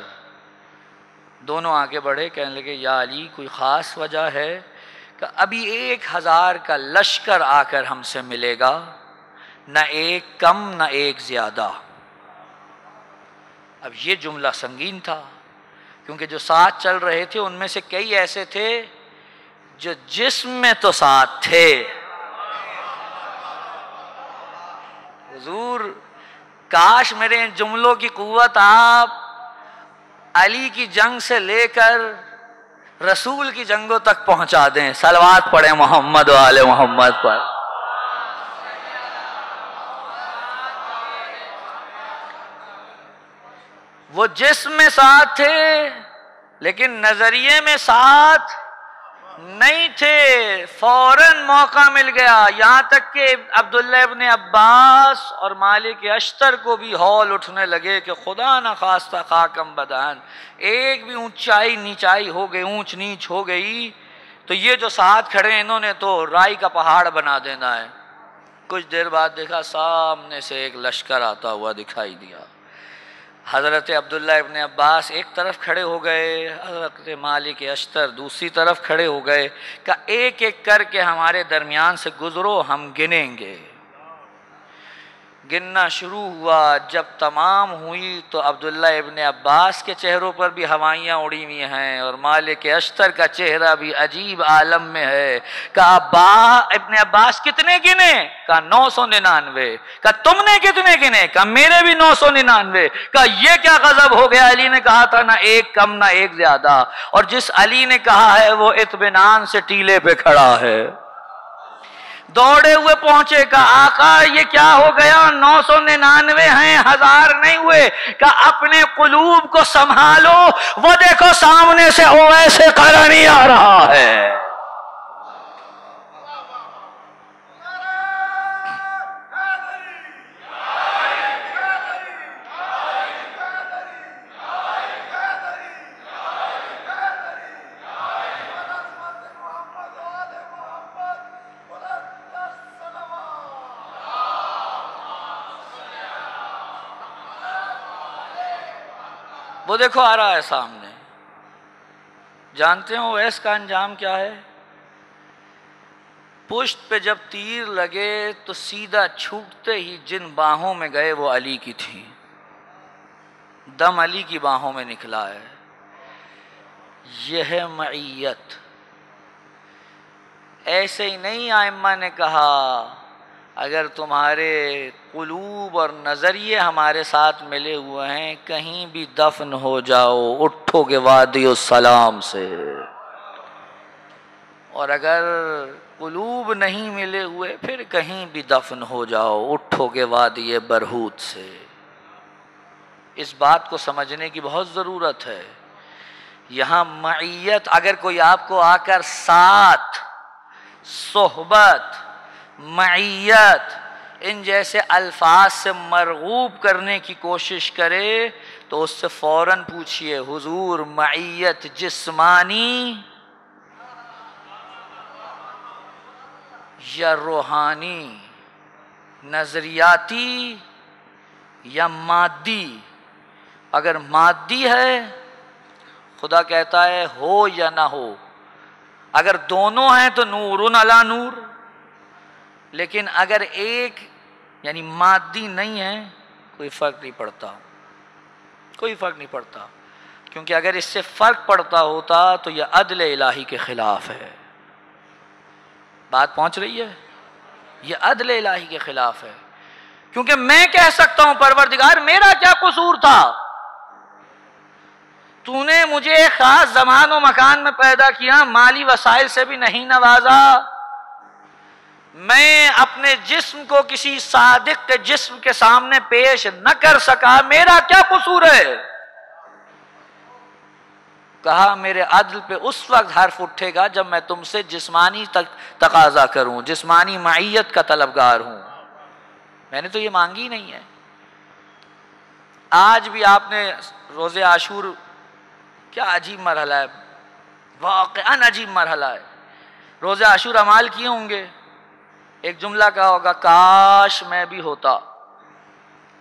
دونوں آگے بڑھے, کہنے لگے یا علی کوئی خاص وجہ ہے؟ کہ ابھی 1000 کا لشکر آ کر ہم سے ملے گا, نہ ایک کم نہ ایک زیادہ. اب یہ جملہ سنگین تھا کیونکہ جو ساتھ چل رہے تھے ان میں سے کئی ایسے تھے جو جسم میں تو ساتھ تھے. حضور کاش میرے ان جملوں کی قوت آپ علی کی جنگ سے لے کر رسول کی جنگوں تک پہنچا دیں. صلوات پڑھیں محمد و آل محمد پر. وہ جسم میں ساتھ تھے لیکن نظریے میں ساتھ نہیں تھے. فوراً موقع مل گیا, یہاں تک کہ عبداللہ ابن عباس اور مالک اشتر کو بھی ہول اٹھنے لگے کہ خدا نہ خواستہ خاکم بدان, ایک بھی اونچائی نیچائی ہو گئی, اونچ نیچ ہو گئی تو یہ جو ساتھ کھڑے ہیں انہوں نے تو رائی کا پہاڑ بنا دینا ہے. کچھ دیر بعد دیکھا سامنے سے ایک لشکر آتا ہوا دکھائی دیا. حضرت عبداللہ ابن عباس ایک طرف کھڑے ہو گئے, حضرت مالک اشتر دوسری طرف کھڑے ہو گئے کہ ایک ایک کر کے ہمارے درمیان سے گزرو, ہم گنیں گے. گننا شروع ہوا. جب تمام ہوئی تو عبداللہ ابن عباس کے چہروں پر بھی ہوائیاں اڑی ہوئی ہیں اور مالک اشتر کا چہرہ بھی عجیب عالم میں ہے. کہا ابن عباس کتنے گنے؟ کہا 999. کہا تم نے کتنے گنے؟ کہا میرے بھی 999. کہا یہ کیا غضب ہو گیا؟ علی نے کہا تھا نہ ایک کم نہ ایک زیادہ, اور جس علی نے کہا ہے وہ اطمینان سے ٹیلے پہ کھڑا ہے. دوڑے ہوئے پہنچے، کہا آقا یہ کیا ہو گیا، 999 ہیں، 1000 نہیں ہوئے؟ کہا اپنے قلوب کو سنبھالو، وہ دیکھو سامنے سے اویس قرنی آ رہا ہے۔ وہ دیکھو آ رہا ہے سامنے۔ جانتے ہو اویس کا انجام کیا ہے؟ پشت پہ جب تیر لگے تو سیدھا چھوٹتے ہی جن باہوں میں گئے وہ علی کی تھی، دم علی کی باہوں میں نکلا ہے۔ یہ ہے معیت۔ ایسے ہی نہیں ائمہ نے کہا اگر تمہارے قلوب اور نظریے ہمارے ساتھ ملے ہوئے ہیں، کہیں بھی دفن ہو جاؤ اٹھو گے وادی السلام سے، اور اگر قلوب نہیں ملے ہوئے پھر کہیں بھی دفن ہو جاؤ اٹھو گے وادی برہوت سے۔ اس بات کو سمجھنے کی بہت ضرورت ہے۔ یہاں معیت، اگر کوئی آپ کو آ کر ساتھ، صحبت، معیت ان جیسے الفاظ سے مرغوب کرنے کی کوشش کرے تو اس سے فوراً پوچھئے حضور معیت جسمانی یا روحانی، نظریاتی یا مادی؟ اگر مادی ہے خدا کہتا ہے ہو یا نہ ہو، اگر دونوں ہیں تو نور علی نور، لیکن اگر ایک یعنی مادی نہیں ہے کوئی فرق نہیں پڑتا، کوئی فرق نہیں پڑتا، کیونکہ اگر اس سے فرق پڑتا ہوتا تو یہ عدل الہی کے خلاف ہے۔ بات پہنچ رہی ہے؟ یہ عدل الہی کے خلاف ہے، کیونکہ میں کہہ سکتا ہوں پروردگار میرا کیا قصور تھا، تو نے مجھے ایک خاص زمان و مکان میں پیدا کیا، مالی وسائل سے بھی نہیں نوازا، میں اپنے جسم کو کسی صادق کے جسم کے سامنے پیش نہ کر سکا، میرا کیا قصور ہے؟ کہا میرے عدل پہ اس وقت حرف اٹھے گا جب میں تم سے جسمانی تقاضا کروں، جسمانی معیت کا طلبگار ہوں، میں نے تو یہ مانگی نہیں ہے۔ آج بھی آپ نے روزے عاشور، کیا عجیب مرحلہ ہے، واقعاً عجیب مرحلہ ہے۔ روزے عاشور اعمال کیے ہوں گے، ایک جملہ کہا ہوگا کاش میں بھی ہوتا،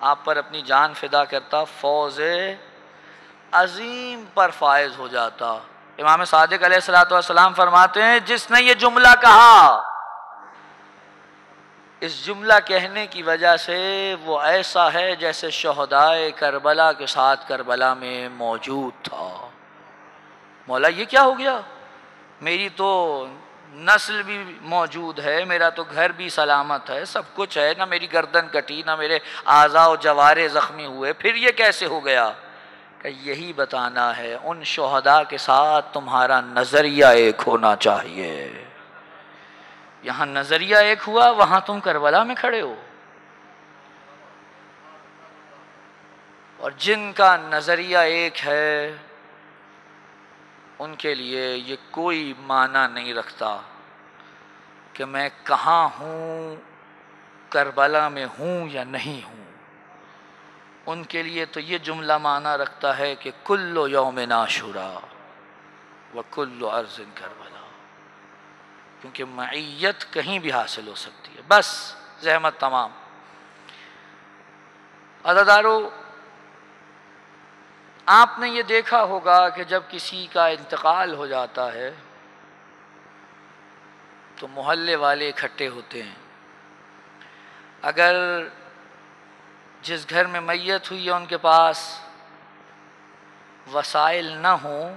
آپ پر اپنی جان فدا کرتا، فوز عظیم پر فائز ہو جاتا۔ امام صادق علیہ السلام فرماتے ہیں جس نے یہ جملہ کہا، اس جملہ کہنے کی وجہ سے وہ ایسا ہے جیسے شہدائے کربلا کے ساتھ کربلا میں موجود تھا۔ مولا یہ کیا ہو گیا، میری تو نسل بھی موجود ہے، میرا تو گھر بھی سلامت ہے، سب کچھ ہے، نہ میری گردن کٹی، نہ میرے اعضاء و جوارے زخمی ہوئے، پھر یہ کیسے ہو گیا؟ کہ یہی بتانا ہے ان شہداء کے ساتھ تمہارا نظریہ ایک ہونا چاہیے۔ یہاں نظریہ ایک ہوا، وہاں تم کربلا میں کھڑے ہو، اور جن کا نظریہ ایک ہے ان کے لیے یہ کوئی معنی نہیں رکھتا کہ میں کہاں ہوں، کربلا میں ہوں یا نہیں ہوں، ان کے لیے تو یہ جملہ معنی رکھتا ہے کہ کل یوم عاشوراء وکل ارض کربلا، کیونکہ معیت کہیں بھی حاصل ہو سکتی ہے۔ بس زحمت تمام۔ عزادارو، آپ نے یہ دیکھا ہوگا کہ جب کسی کا انتقال ہو جاتا ہے تو محلے والے اکٹھے ہوتے ہیں۔ اگر جس گھر میں میت ہوئی ہے ان کے پاس وسائل نہ ہوں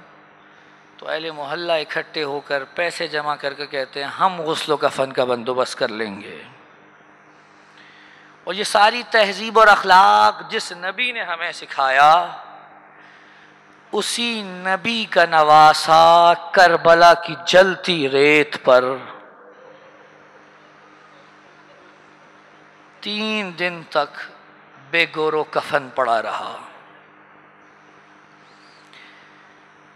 تو اہل محلہ اکٹھے ہو کر پیسے جمع کر کے کہتے ہیں ہم غسل و کفن کا بندوبست کر لیں گے۔ اور یہ ساری تہذیب اور اخلاق جس نبی نے ہمیں سکھایا، اسی نبی کا نواسا کربلا کی جلتی ریت پر 3 دن تک بے گور و کفن پڑا رہا۔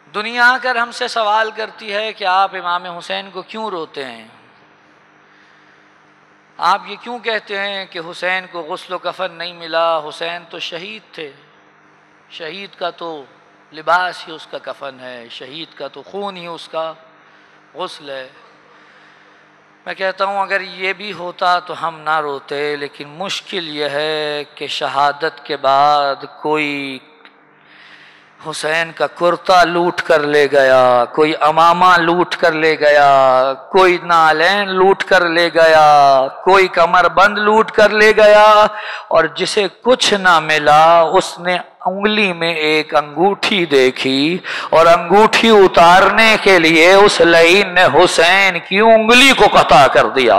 دنیا آ کر ہم سے سوال کرتی ہے کہ آپ امام حسین کو کیوں روتے ہیں؟ آپ یہ کیوں کہتے ہیں کہ حسین کو غسل و کفن نہیں ملا؟ حسین تو شہید تھے، شہید کا تو لباس ہی اس کا کفن ہے، شہید کا تو خون ہی اس کا غسل ہے۔ میں کہتا ہوں اگر یہ بھی ہوتا تو ہم نہ روتے، لیکن مشکل یہ ہے کہ شہادت کے بعد کوئی حسین کا کرتا لوٹ کر لے گیا، کوئی امامہ لوٹ کر لے گیا، کوئی نالین لوٹ کر لے گیا، کوئی کمر بند لوٹ کر لے گیا، اور جسے کچھ نہ ملا اس نے انگلی میں ایک انگوٹھی دیکھی اور انگوٹھی اتارنے کے لیے اس لعین نے حسین کی انگلی کو قطع کر دیا۔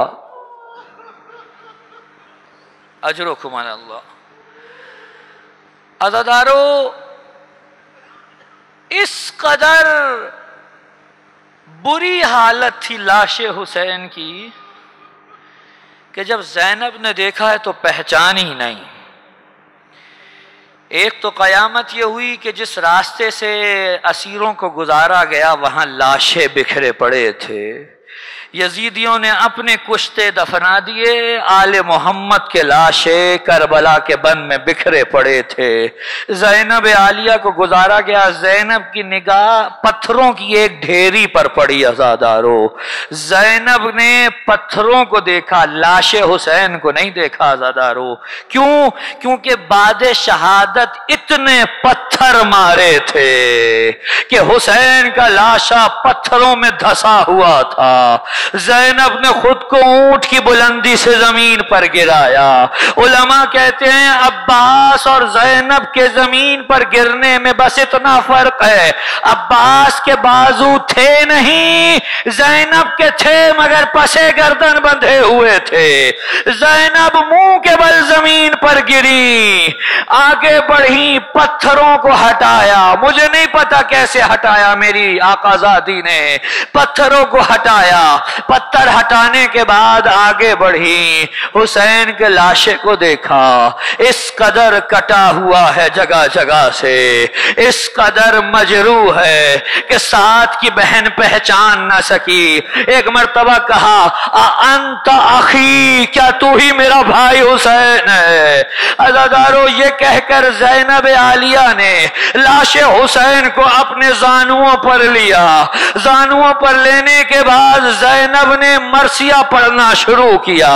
اجرکم علی اللہ۔ عزادارو، اس قدر بری حالت تھی لاش حسین کی کہ جب زینب نے دیکھا ہے تو پہچانی ہی نہیں۔ ایک تو قیامت یہ ہوئی کہ جس راستے سے اسیروں کو گزارا گیا وہاں لاشیں بکھرے پڑے تھے، یزیدیوں نے اپنے کشتے دفنا دیے، آل محمد کے لاشیں کربلا کے بن میں بکھرے پڑے تھے۔ زینب عالیہ کو گزارا گیا، زینب کی نگاہ پتھروں کی ایک ڈھیری پر پڑی۔ عزادارو، زینب نے پتھروں کو دیکھا، لاش حسین کو نہیں دیکھا۔ عزادارو، کیوں؟ کیونکہ بعد شہادت اتنے پتھر مارے تھے کہ حسین کا لاشا پتھروں میں دھسا ہوا تھا۔ زینب نے خود کو اونٹ کی بلندی سے زمین پر گرایا۔ علماء کہتے ہیں عباس اور زینب کے زمین پر گرنے میں بس اتنا فرق ہے، عباس کے بازو تھے نہیں، زینب کے تھے مگر پسے گردن بندھے ہوئے تھے۔ زینب منہ کے بل زمین پر گری، آگے بڑھی، پتھروں کو ہٹایا، مجھے نہیں پتا کیسے ہٹایا، میری آقازادی نے پتھروں کو ہٹایا۔ پتھر ہٹانے کے بعد آگے بڑھی، حسین کے لاشے کو دیکھا، اس قدر کٹا ہوا ہے جگہ جگہ سے، اس قدر مجروح ہے کہ ساتھ کی بہن پہچان نہ سکی۔ ایک مرتبہ کہا انت اخی، کیا تو ہی میرا بھائی حسین ہے؟ عزادارو، یہ کہہ کر زینب عالیہ نے لاش حسین کو اپنے زانوؤں پر لیا۔ زانوؤں پر لینے کے بعد زینب نے مرثیہ پڑھنا شروع کیا۔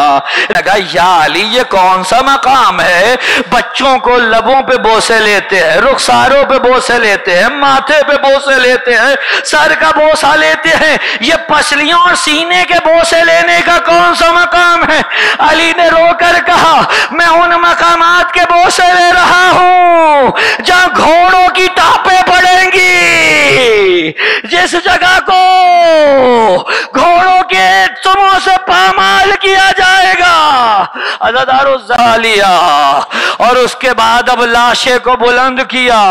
لگا یا علی، یہ کون سا مقام ہے؟ بچوں کو لبوں پہ بوسے لیتے ہیں، رخساروں پہ بوسے لیتے ہیں، ماتھے پہ بوسے لیتے ہیں، سر کا بوسہ لیتے ہیں، یہ پسلیوں اور سینے کے بوسے لینے کا کون سا مقام ہے؟ علی نے رو کر کہا میں ان مقامات کے بوسے لے رہا ہوں جہاں گھوڑوں کی ٹاپیں پڑیں گی، جس جگہ کو گھوڑوں کے سموں سے پامال کیا جائے گا۔ عزادارو، زالیا، اور اس کے بعد اب لاشے کو بلند کیا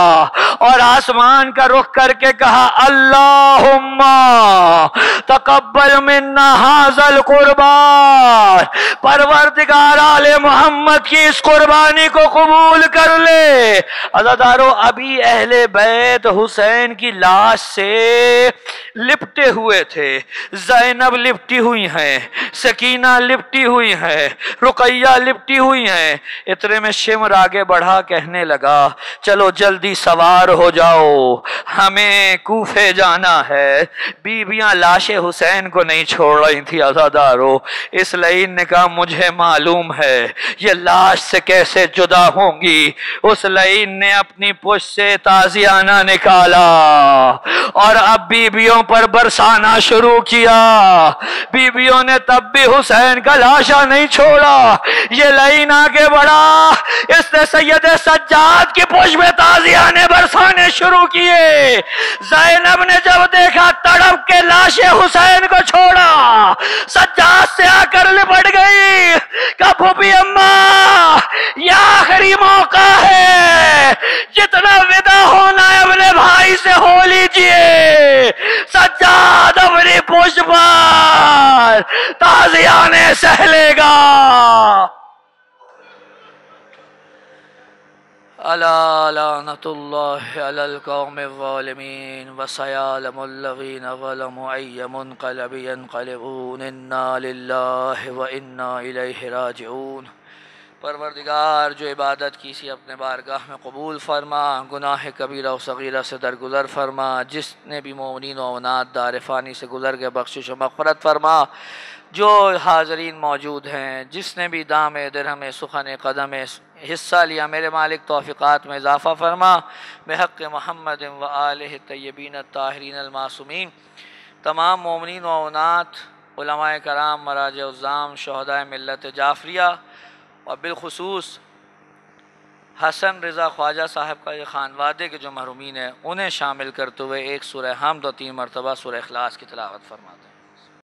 اور آسمان کا رخ کر کے کہا اللہم تقبل منا ھذا القربان، پروردگار آل محمد کی اس قربانی کو قبول کر لے۔ عزادارو، ابھی اہل بیت حسین کی لاش سے لپٹے ہوئے تھے، زینب لپٹی ہوئی ہیں، سکینہ لپٹی ہوئی ہیں، رقیہ لپٹی ہوئی ہیں۔ اتنے میں شمر آگے بڑھا، کہنے لگا چلو جلدی سوار ہو جاؤ، ہمیں کوفے جانا ہے۔ بیویاں لاش حسین کو نہیں چھوڑ رہی تھی۔ عزادارو، اس لعین نے کہا مجھے معلوم ہے یہ لاش سے کیسے جدا ہوں گی۔ اس لعین نے اپنی پشت سے تازیانہ نکالا اور اب بیویوں پر برسانا شروع کیا۔ بیویوں نے تب بھی حسین کا لاشا نہیں چھوڑا۔ یہ لعین آگے بڑھا، اس نے سید سجاد کی پشت میں تازیانے برسانے شروع کیے۔ زینب نے جب دیکھا تڑپ کے لاش حسین کو چھوڑا، سجاد سے آ کر لپٹ گئی، کہا پھوپھی اماں یہ آخری موقع ہے، جتنا ودا ہونا ہے اپنے بھائی سے ہو لیجئے۔ سجاد اپنی پشت پر تازیانے سہ لے گا۔ ألا لعنة الله على القوم الظالمين وسيعلم الذين ظلموا أي منقلب ينقلبون إنا لله وإنا إليه راجعون۔ پروردگار جو عبادت کی سی اپنے بارگاہ میں قبول فرما، گناہ کبیرہ و صغیرہ سے درگزر فرما، جس نے بھی مومنین و مومنات دار فانی سے گزر گئے بخشش و مغفرت فرما، جو حاضرین موجود ہیں جس نے بھی دام درہم سخن قدم حصہ لیا میرے مالک توفیقات میں اضافہ فرما، بحق محمد و آلہ الطیبین الطاہرین المعصومین۔ تمام مومنین و مومنات، علماء کرام، مراجع الزام، شہداء ملت جعفریہ اور بالخصوص حسن رضا خواجہ صاحب کا یہ خانوادے کے جو محرومین ہیں انہیں شامل کرتے ہوئے ایک سورہ حمد و 3 مرتبہ سورہ اخلاص کی تلاوت فرماتے ہیں۔